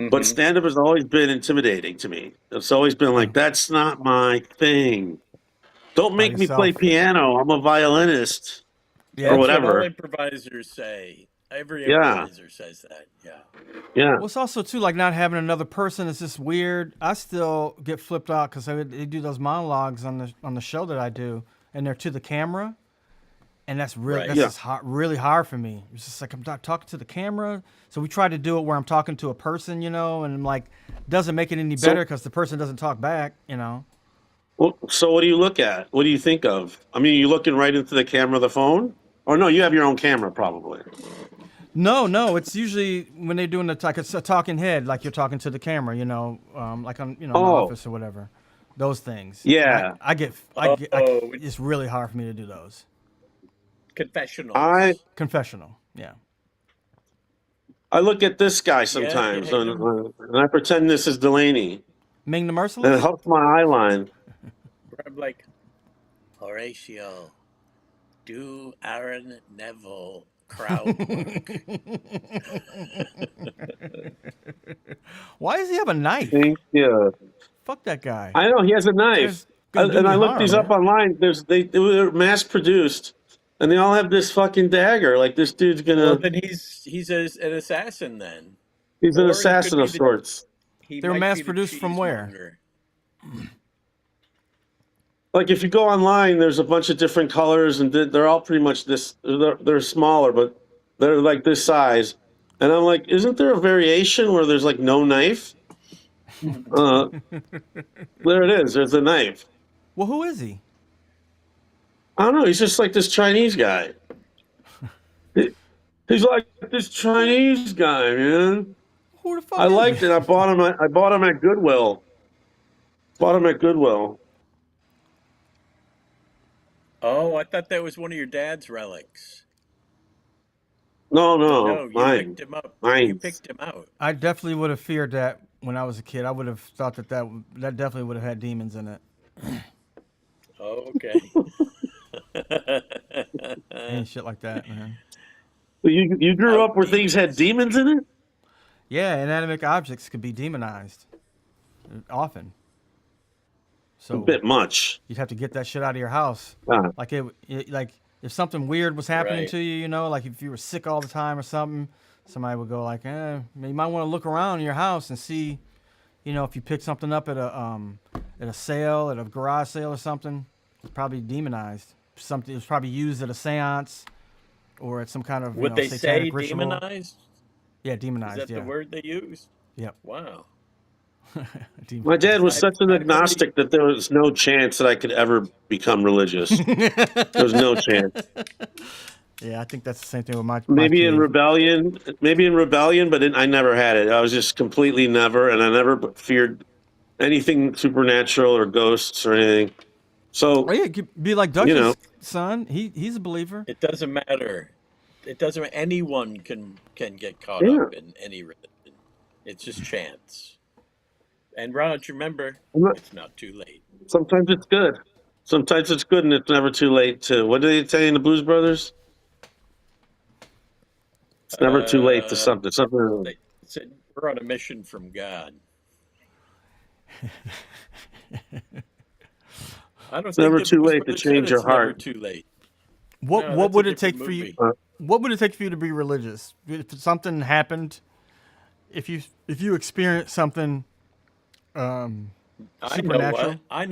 But Hmm. stand up has always been intimidating to me. It's always been Yeah. like, that's not my thing. Don't By make me play yourself. piano. I'm a violinist or Yeah. That's what all whatever. improvisers say. Every Yeah. improviser says that. Yeah. Yeah. Well, it's also too like not having another person is just weird. I still get flipped out because they do those monologues on the show that I do, and they're to the camera, and Right. that's Yeah. just really hard for me. It's just like I'm not talking to the camera, so we try to do it where I'm talking to a person, and I'm like, doesn't make it any better So, because the person doesn't talk back. so what do you look at? What do you think of? I mean, you looking right into the camera of the phone? Or no, you have your own camera probably. No, it's usually when they're doing it's a talking head, like you're talking to the camera, like on in the Oh, office or whatever, those things. And yeah. Oh, it's really hard for me to do those. I confessionals. Confessional, yeah. I look at this guy Yeah, you sometimes hate them. and I pretend this is Delaney. Ming the And it Merciless. helps my eye line. I'm like, Horatio, do Aaron Neville crowd work. Why does he have a knife? Thank you. Fuck that guy. I know he has a Guy's knife, gonna do and me I looked harm, these up man. online. They were mass produced, and they all have this fucking dagger. Like this dude's Well, gonna. then he's an assassin then, He's an or he could assassin be of sorts. he They were might mass be the produced from where? cheesemonger. Like if you go online, there's a bunch of different colors, and they're all pretty much this. They're smaller, but they're like this size. And I'm like, isn't there a variation where there's like no knife? Uh, there it is. There's a knife. Well, who is he? I don't know. He's just like this Chinese guy. He- He's like this Chinese guy, man. Who the fuck I is liked he? it. I bought him at Goodwill. Bought him at Goodwill. Oh, I thought that was one of your dad's relics. No, No, you mine, picked him up. You mine. picked him out. I definitely would have feared that when I was a kid, I would have thought that definitely would have had demons in it. Oh, okay. Ain't shit like that, man. You grew Out up where things had demons. demons in it? Yeah, inanimate objects could be demonized often. A So bit much. you'd have to get that shit out of your house. Ah, Like like if something weird was happening Right. to you, you know, like if you were sick all the time or something, somebody would go like, you might want to look around in your house and see, you know, if you pick something up at a sale, at a garage sale or something, it's probably demonized. Something it was probably used at a seance or at some kind of Would they say satanic ritual. demonized? Yeah, Is demonized. that the Yeah. word they use? Yep. Wow. my dad Demonized. was such an I'd heard agnostic that there was no chance that I could ever become religious. There was no chance. Yeah, I think that's the same thing with my Maybe in kid. rebellion, but I never had it. I was just completely never, and I never feared anything supernatural or ghosts or anything. So, Oh yeah, it could be like you know, Dutch's son. He's a believer. It doesn't matter. It doesn't. Anyone can get caught yeah. up in any religion. It's just chance. And Raj, remember, I'm not- it's not too late. sometimes it's good. Sometimes it's good, and it's never too late to. What do they say in the Blues Brothers? It's never too late to Uh, something. Something. they said we're on a mission from God. I don't It's think never the too Blues late to Brothers said change your it's never heart. too late. What No, what that's a would it different take for you? movie. What would it take for you to be religious? If something happened, if you experienced something I know what. supernatural. I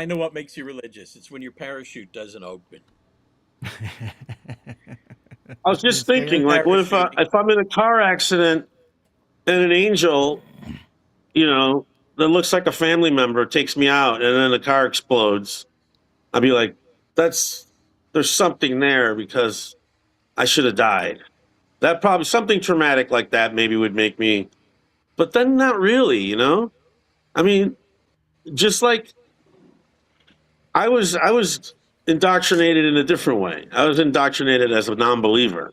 know what makes you religious. It's when your parachute doesn't open. I was just Scared? thinking, like, what Parachuting. if I'm in a car accident and an angel, you know, that looks like a family member takes me out, and then the car explodes? I'd be like, there's something there because I should have died. That probably something traumatic like that maybe would make me, but then not really, you know? I mean, just like I was indoctrinated in a different way. I was indoctrinated as a non-believer.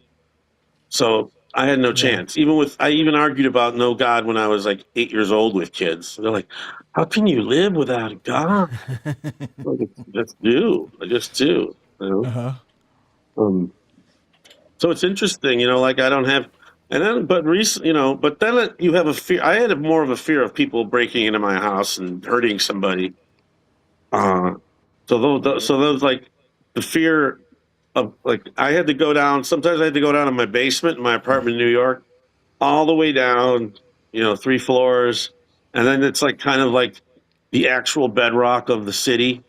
So I had no Yeah. chance. I even argued about no God when I was like 8 years old with kids. They're like, "How can you live without a God?" Like, I just do. You know? Uh-huh. So it's interesting, you know. Like I don't have, and then but recent, you know, but then you have a fear. I had more of a fear of people breaking into my house and hurting somebody. Uh, so those like the fear of like I had to go down. Sometimes I had to go down to my basement in my apartment in New York, all the way down, you know, 3 floors, and then it's like kind of like the actual bedrock of the city,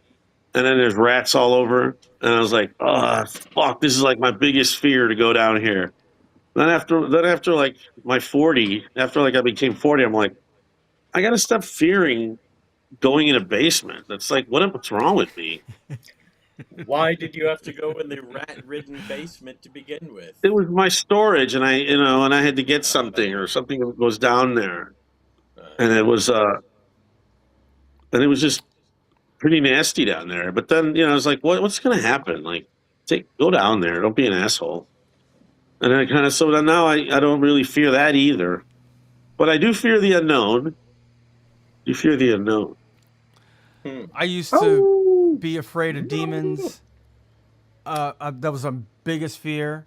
and then there's rats all over, and I was like, oh fuck, this is like my biggest fear to go down here. Then after like my 40, after like I became 40, I'm like, I gotta stop fearing going in a basement. That's like what's wrong with me? Why did you have to go in the rat-ridden basement to begin with? It was my storage, and I had to get something Uh, or something that goes down there, and uh, it was just pretty nasty down there. But then, I was like, what's going to happen? Like, go down there. Don't be an asshole. And then so then now I don't really fear that either. But I do fear the unknown. You fear the unknown. hmm. I used to be afraid of demons. That was my biggest fear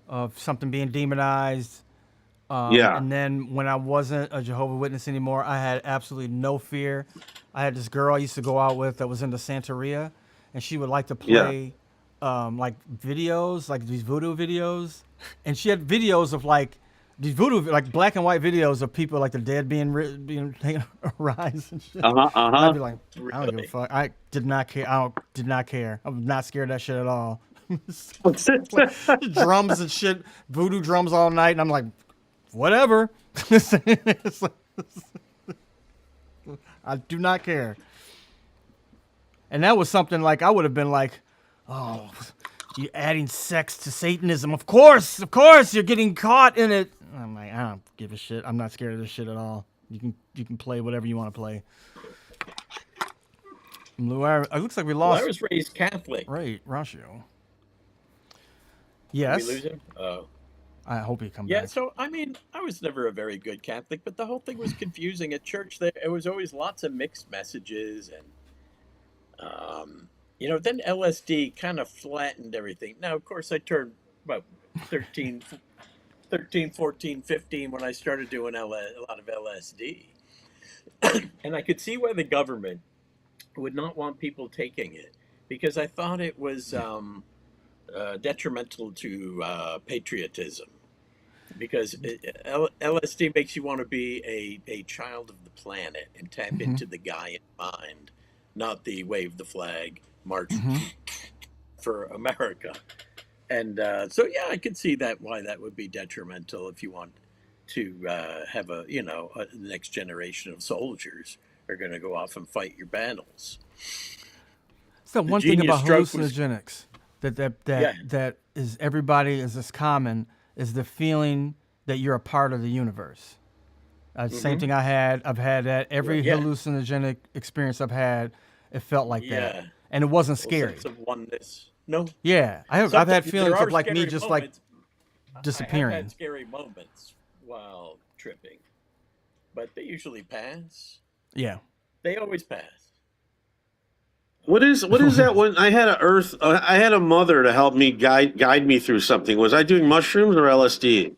of something being demonized. Yeah. And then when I wasn't a Jehovah's Witness anymore, I had absolutely no fear. I had this girl I used to go out with that was into Santeria, and she would like to Yeah. play like videos, like these voodoo videos. And she had videos of like these voodoo, like black and white videos of people like the dead being taken a rise and shit. Uh-huh. And I'd be Uh-huh. like, I don't give a Really? fuck. I did not care. Did not care. I was not scared of that shit at all. Drums and shit, voodoo drums all night, and I'm like, whatever. It's like, I do not care. And that was something like I would have been like, oh, you adding sex to Satanism? Of course, you're getting caught in it. I'm like, I don't give a shit. I'm not scared of this shit at all. You can play whatever you want to play. It looks like we Well, lost. I was raised Catholic. Right, Horatio. Did Yes. we lose him? Oh. I hope he come Yeah, back. so I mean, I was never a very good Catholic, but the whole thing was confusing. At church, there it was always lots of mixed messages, and then LSD kind of flattened everything. Now, of course, I turned about 13, 13, 14, 15 when I started doing a lot of LSD, and I could see why the government would not want people taking it because I thought it was detrimental to patriotism. Because LSD makes you want to be a child of the planet and tap Hmm. into the Gaian mind, not the wave the flag, march Hmm. for America. And so, yeah, I could see that why that would be detrimental if you want to have the next generation of soldiers are going to go off and fight your battles. So The one thing genius about stroke was, hallucinogenics yeah, that is everybody is as common is the feeling that you're a part of the universe. Same hmm thing I had. I've had that every yeah, hallucinogenic experience I've had. It felt like that, yeah, and it wasn't whole scary. sense of oneness. No, Yeah, I've sometimes had there feelings of are like me scary just like moments. I have had disappearing. scary moments while tripping, but they usually pass. Yeah. They always pass. What is that when I had a mother to help me guide me through something. Was I doing mushrooms or LSD?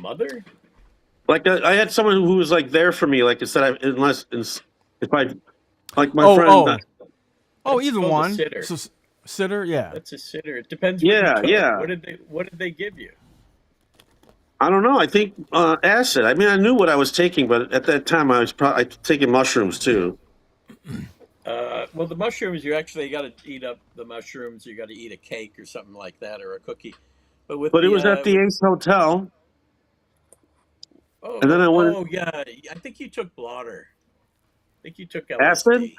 Mother? Like I had someone who was like there for me. Like instead, if I like my Oh, friend. oh, oh. That's Either called a one. sitter. So sitter. Yeah. That's a sitter. It depends what you Yeah, took. yeah. What did they give you? I don't know. I think acid. I mean, I knew what I was taking, but at that time, I was probably taking mushrooms too. Well, the mushrooms, you actually got to eat up the mushrooms. You got to eat a cake or something like that, or a cookie. But with But it the was at the Ace Hotel, and then I went yeah, I think you took blotter. I think you took acid LSD.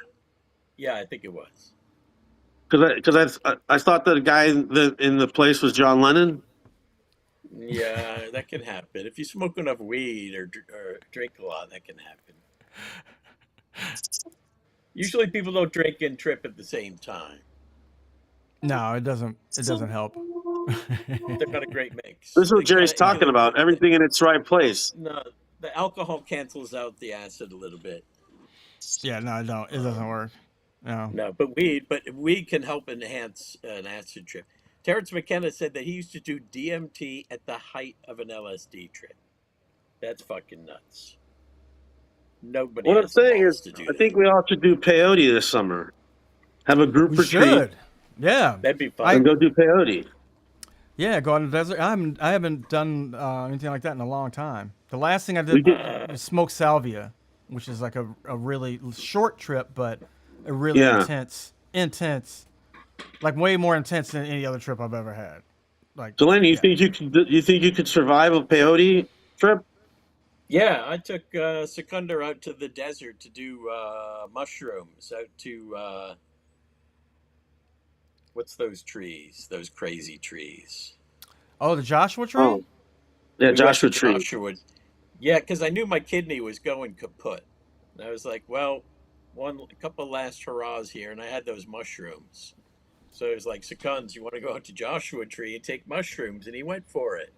Yeah, I think it was. because I thought the guy in the place was John Lennon. Yeah, that can happen. If you smoke enough weed or drink a lot, that can happen. Usually, people don't drink and trip at the same time. No, it doesn't. It doesn't help. They're not a great This mix. is what They kind Jerry's of talking about. Everything in its right place. no, the alcohol cancels out the acid a little bit. Yeah. No, it don't. It doesn't work. No. No, but weed can help enhance an acid trip. Terrence McKenna said that he used to do DMT at the height of an LSD trip. That's fucking nuts. Nobody What I'm has the saying balls is, to do I that. think we all should do peyote this summer. Have a group We retreat should. Yeah. That'd be I and fun. go do peyote. Yeah, go out in the desert. I haven't done anything like that in a long time. The last thing I We did did, was smoke salvia, which is like a really short trip, but a really yeah. intense, like way more intense than any other trip I've ever had. Like, Delaney, yeah. you think you could survive a peyote trip? Yeah, I took Secunda out to the desert to do mushrooms out to what's those trees? Those crazy trees. Oh, the Joshua tree? Oh, yeah, We went to Joshua Tree. Joshua. Yeah, because I knew my kidney was going kaput. And I was like, well, a couple last hurrahs here, and I had those mushrooms. So it was like, Seconds, you want to go out to Joshua Tree and take mushrooms? And he went for it.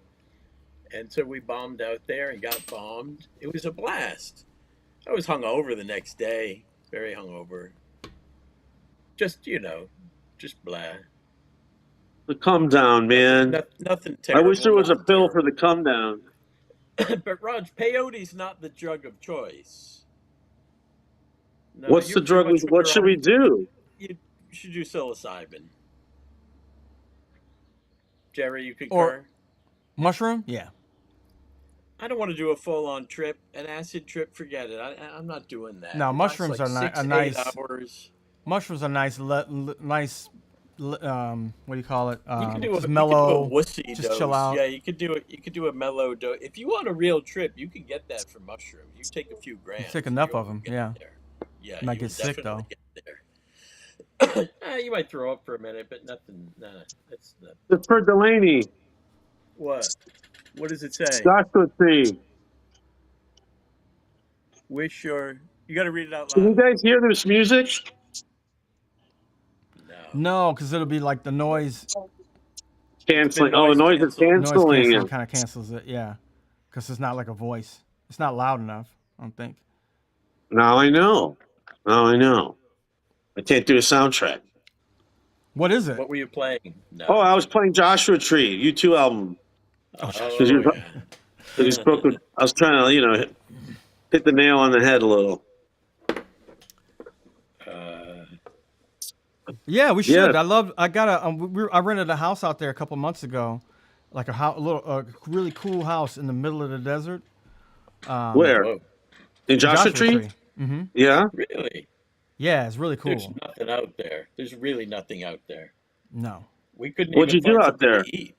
And so we bombed out there and got bombed. It was a blast. I was hungover the next day, very hungover. Just, just blah. The come down, man. Nothing I wish terrible, there was a nothing pill for terrible. the come down. But Raj, peyote's not the drug of choice. No, What's the you're drug? much What better should off. we do? You should do psilocybin. Jerry, you Or concur? mushroom? Yeah. I don't want to do a full-on trip, an acid trip. Forget it. I'm not doing that. No, It lasts mushrooms like are six, a 8 hours. Mushrooms are nice. Nice. What do you call it? Just You could do a mellow. wussy Just chill dose. out. Yeah, you could do it. You could do a mellow dose. If you want a real trip, you can get that from mushrooms. You take a few You grams, take and enough you'll of them. get Yeah. there. Yeah, You might you will get sick definitely though. get there. You might throw up for a minute, but nothing. Nah, that's not. It's for Delaney. What? What does it say? Joshua Tree. Wish your. You got to read it out Can you loud. guys hear this music? No. No, because it'll be like the noise. canceling. Oh, the noise noise is canceled. Noise canceling canceling it. kind of cancels it, yeah, because it's not like a voice. It's not loud enough, I don't think. Now I know. Now I know. I can't do a soundtrack. What is it? What were you playing? Oh, No. I was playing Joshua Tree, U2 album. Oh, Because Oh you yeah. spoke with, I was trying to, hit the nail on the head a little. uh, yeah, we Yeah. should. I rented a house out there a couple months ago, like a really cool house in the middle of the desert. Where? whoa. In Joshua Joshua Tree? Tree. Mm-hmm. Yeah. Really? Yeah, it's really There's cool. nothing out there. There's really nothing out there. No, We couldn't What'd even you do find out something there? to eat.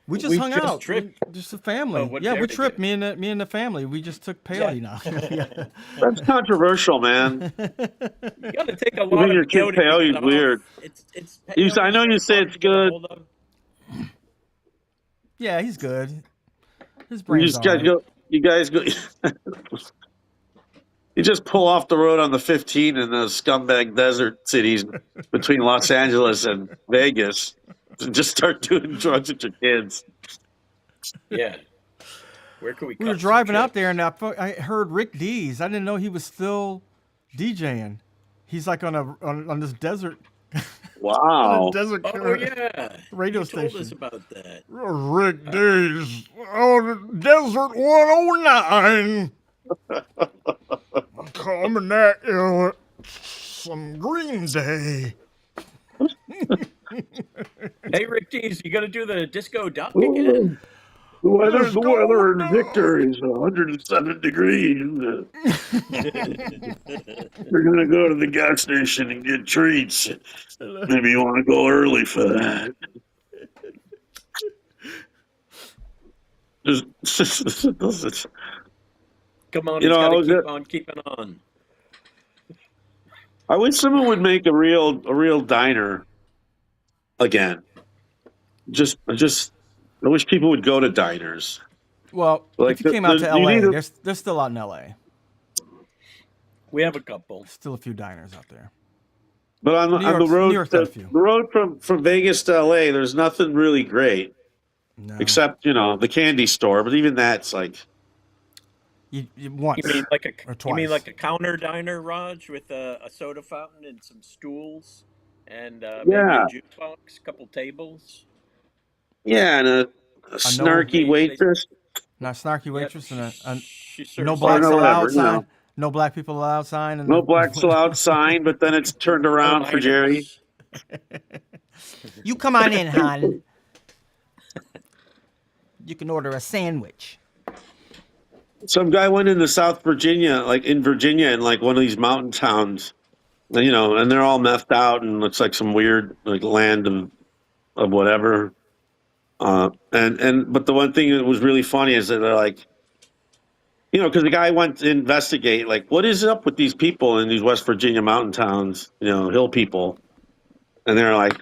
we just We hung just out. tripped. Just a Oh, family. what Yeah, we area? tripped. Me and the family. We just took peyote now. Yeah. That's controversial, man. You got to take a Giving lot of your kid peyote to peyote get is off. weird. It's I know peyote's you so say hard it's to get a good. hold of. Yeah, he's good. His You brain's just all guys right. go. You guys go. You just pull off the road on the 15 in the scumbag desert cities between Los Angeles and Vegas, and just start doing drugs with your kids. Yeah. Where can we We were cut some driving out there, checks? and I heard Rick Dees. I didn't know he was still DJing. He's like on this desert on a Wow. desert Oh yeah, radio you told us station. about that. Rick Dees on Desert 109. Coming at you with some Green Day. Hey Rick Dees, you got to do the disco duck again? The Let's go weather in Victor down. is 107 degrees. We're gonna go to the gas station and get treats. Maybe you want to go early for that. Just, Come on, you he's know, got to keep on keeping on. I wish someone would make a real diner again. I wish people would go to diners. Well, Like if you came out to you need LA, a, there's still out in LA. We have a couple. Still a few diners out there. but on the New road York's got a few. the road from Vegas to LA, there's nothing really great No, except the candy store. But even that's like, you once You mean like a or you mean twice. like a counter diner, Raj, with a soda fountain and some stools and maybe a yeah, jukebox, couple tables. yeah, and a A no, snarky They waitress not snarky yep. waitress, and a She no serves or blacks no everybody. whatever. allowed sign. No black people allowed sign. No blacks allowed sign, but then it's turned No around for Jerry. minors. You come on in, hon. You can order a sandwich. Some guy went into South Virginia, like in Virginia, in like one of these mountain towns, and, and they're all methed out and looks like some weird like land of whatever. But the one thing that was really funny is that they're like, because the guy went to investigate, like, what is up with these people in these West Virginia mountain towns, hill people, and they're like,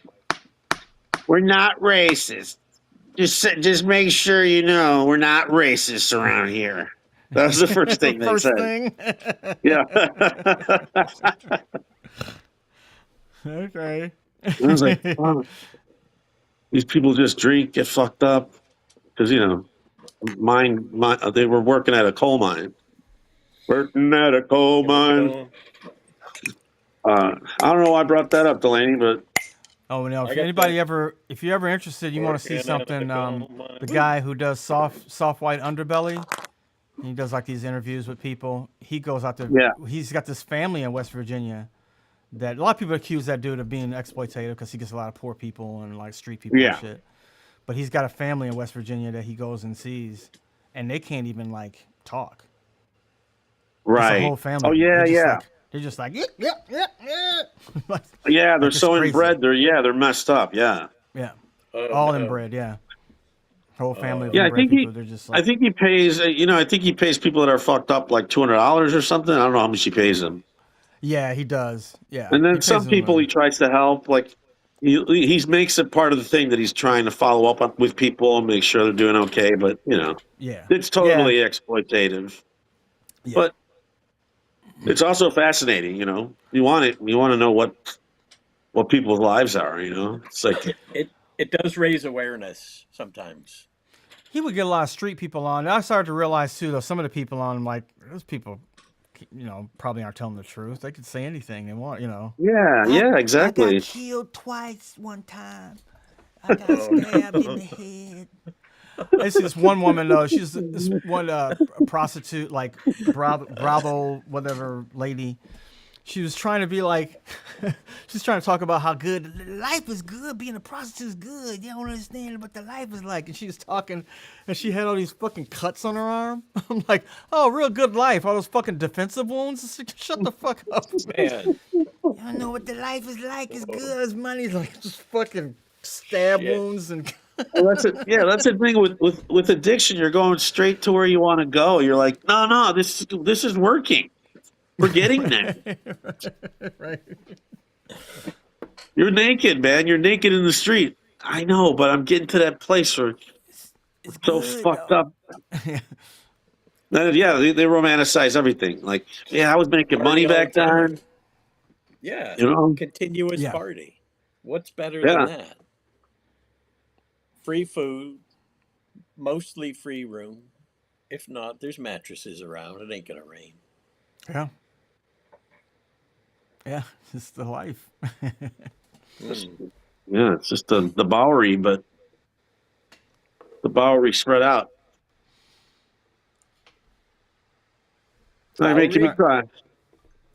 we're not racist. Just make sure we're not racist around here. That was the first thing they First said. thing. Yeah. Okay. I was like, wow, these people just drink, get fucked up, because they were working at a coal mine. Working at a coal mine. I don't know why I brought that up, Delaney, but Oh no! I If got anybody that. ever, if you're ever interested, you want to see Working at a something. coal mine. The guy who does soft white underbelly, he does like these interviews with people. He goes out there. yeah, He's got this family in West Virginia that a lot of people accuse that dude of being exploitative because he gets a lot of poor people and like street people and yeah, shit. But he's got a family in West Virginia that he goes and sees, and they can't even like talk. It's a right. whole family. Oh yeah, yeah, They're just like yeah. Like, yeah. They're it's so crazy. inbred. They're messed up. Yeah, Yeah, Oh, all no. inbred. Yeah, whole family of yeah. inbred people. They're just like, I think he pays. I think he pays people that are fucked up like $200 or something. I don't know how much he pays them. yeah, he does. Yeah, And he then pays some them people money. he tries to help. Like he makes it part of the thing that he's trying to follow up on with people and make sure they're doing okay. But Yeah, it's yeah, totally exploitative. yeah. But it's also fascinating. You want it. You want to know what people's lives are. It's like It does raise awareness sometimes. He would get a lot of street people on. I started to realize too, though, some of the people on him, like those people, probably aren't telling the truth. They could say anything they want. Yeah, I, yeah, I got exactly. killed twice one time. I got Oh, stabbed in the head. I see this one woman though. She's this one prostitute, like brothel, whatever lady. She was trying to be like, she's trying to talk about how good life is good. Being a prostitute is good. You don't understand what the life is like. And she was talking, and she had all these fucking cuts on her arm. I'm like, oh, real good life. All those fucking defensive wounds. Shut the fuck up. man. You don't know what the life is like. It's good. It's money. Like just fucking stab Shit. wounds and. Well, that's it. Yeah, that's the thing with addiction. You're going straight to where you want to go. You're like, no, this is working. We're getting there. Right. You're naked, man. You're naked in the street. I know, but I'm getting to that place where It's so good, fucked though. up. Yeah, they romanticize everything. Like, yeah, I was making money Party all back the time. then. Yeah. You know? Continuous Yeah. party. What's better Yeah. than that? Free food, mostly free room. If not, there's mattresses around. It ain't gonna rain. Yeah. Yeah, it's the life. Mm. Yeah, it's just the Bowery, but the Bowery spread out. They're making me Bowery? cry.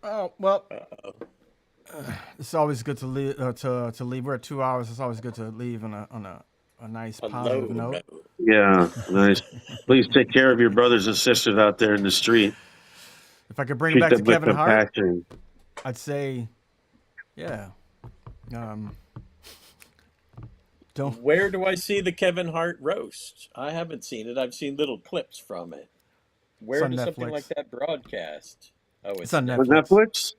Oh well, Uh-oh. it's always good to leave. To leave. We're at 2 hours. It's always good to leave on a nice A low positive note. note. Yeah, nice. Please take care of your brothers and sisters out there in the street. If I could bring it Treat back to them with Kevin Hart, compassion. I'd say, yeah. Don't. Where do I see the Kevin Hart roast? I haven't seen it. I've seen little clips from it. Where on does something Netflix. like that broadcast? Oh, It's on On Netflix. Netflix?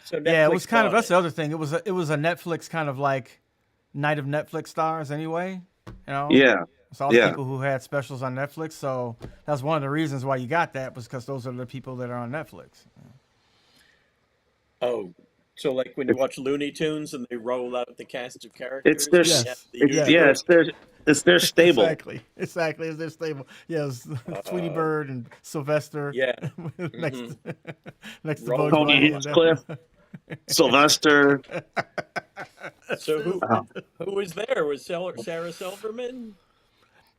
So Netflix Yeah, it was kind of. bought That's it. the other thing. It was a Netflix kind of like night of Netflix stars anyway. Yeah, It's all the yeah. people who had specials on Netflix. So that's one of the reasons why you got that was because those are the people that are on Netflix. Oh, so like when you watch Looney Tunes and they roll out the cast of It's characters, their, Yes. yeah, the it's, Yeah. usual. yeah, it's their stable. Exactly. Is their stable? Yes, Tweety Bird and Sylvester. Yeah. next, next to Roll Bugs Tony Bunny. and Hinchcliffe, Sylvester. So who Wow. who was there? Was Sarah Silverman?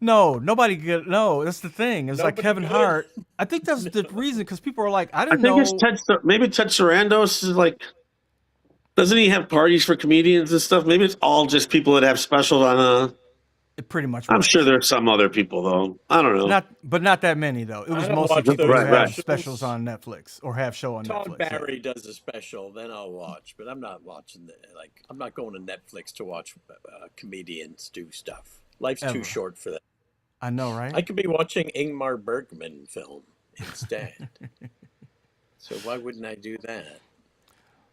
No, nobody good. No, that's the thing. It's like Nobody Kevin good? Hart. I think that's the reason because people are like, I I didn't think it's know. maybe Ted Sarandos is like, doesn't he have parties for comedians and stuff? Maybe it's all just people that have specials on. It pretty much I'm was. sure there's some other people though. I don't know. But not that many though. It I was don't mostly watch people those who have specials. specials on Netflix or have show on Todd Netflix. yeah. Barry does a special, then I'll watch. But I'm not watching I'm not going to Netflix to watch comedians do stuff. Life's Ever. too short for that. I know, right? I could be watching Ingmar Bergman film instead. So why wouldn't I do that?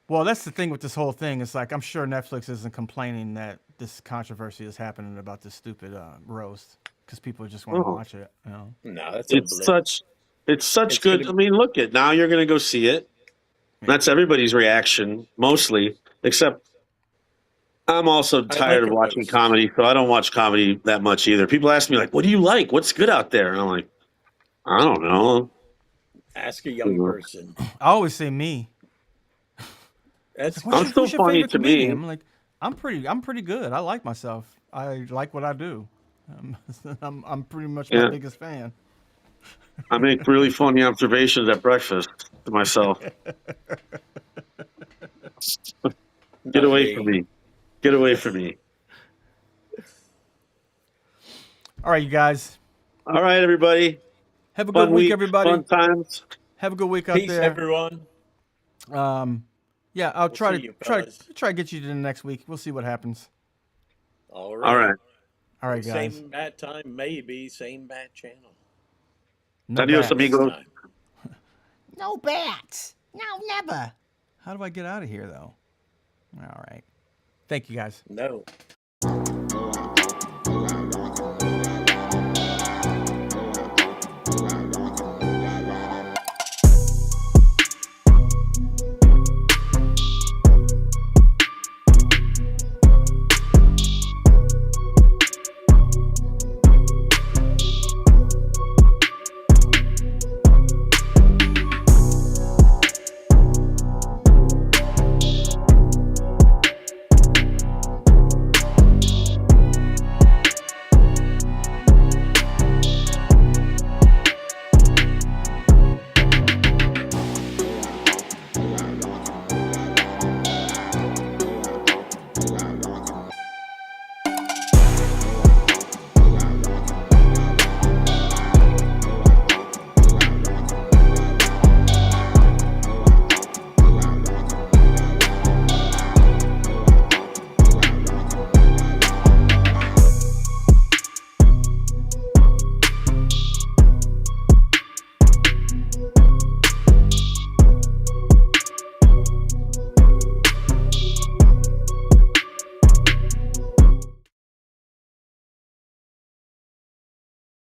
Well, that's the thing with this whole thing. It's like I'm sure Netflix isn't complaining that this controversy is happening about this stupid roast because people just want to Oh. watch it. No, that's It's unbelievable. such It's good. gonna- I mean, look at now you're going to go see it. That's everybody's reaction, mostly, except I'm also tired like of a watching roast. comedy, so I don't watch comedy that much either. People ask me like, "What do you like? What's good out there?" And I'm like, "I don't know." Ask a young person. I always say me. That's I'm still funny favorite to comedian? me. I'm like, I'm pretty good. I like myself. I like what I do. I'm pretty much my Yeah. biggest fan. I make really funny observations at breakfast to myself. Get away from me. Get away from me. All right, you guys. All right, everybody. Have a good Fun week, week, everybody. fun times. Have a good week out Peace, there. everyone. Yeah, I'll try see you, to fellas. try to get you to the next week. We'll see what happens. All right. All right. All right, guys. Same bat time, maybe. Same bat channel. No Adios, bats. amigo. Next time. No bats. No, never. How do I get out of here, though? All right. Thank you, guys. No.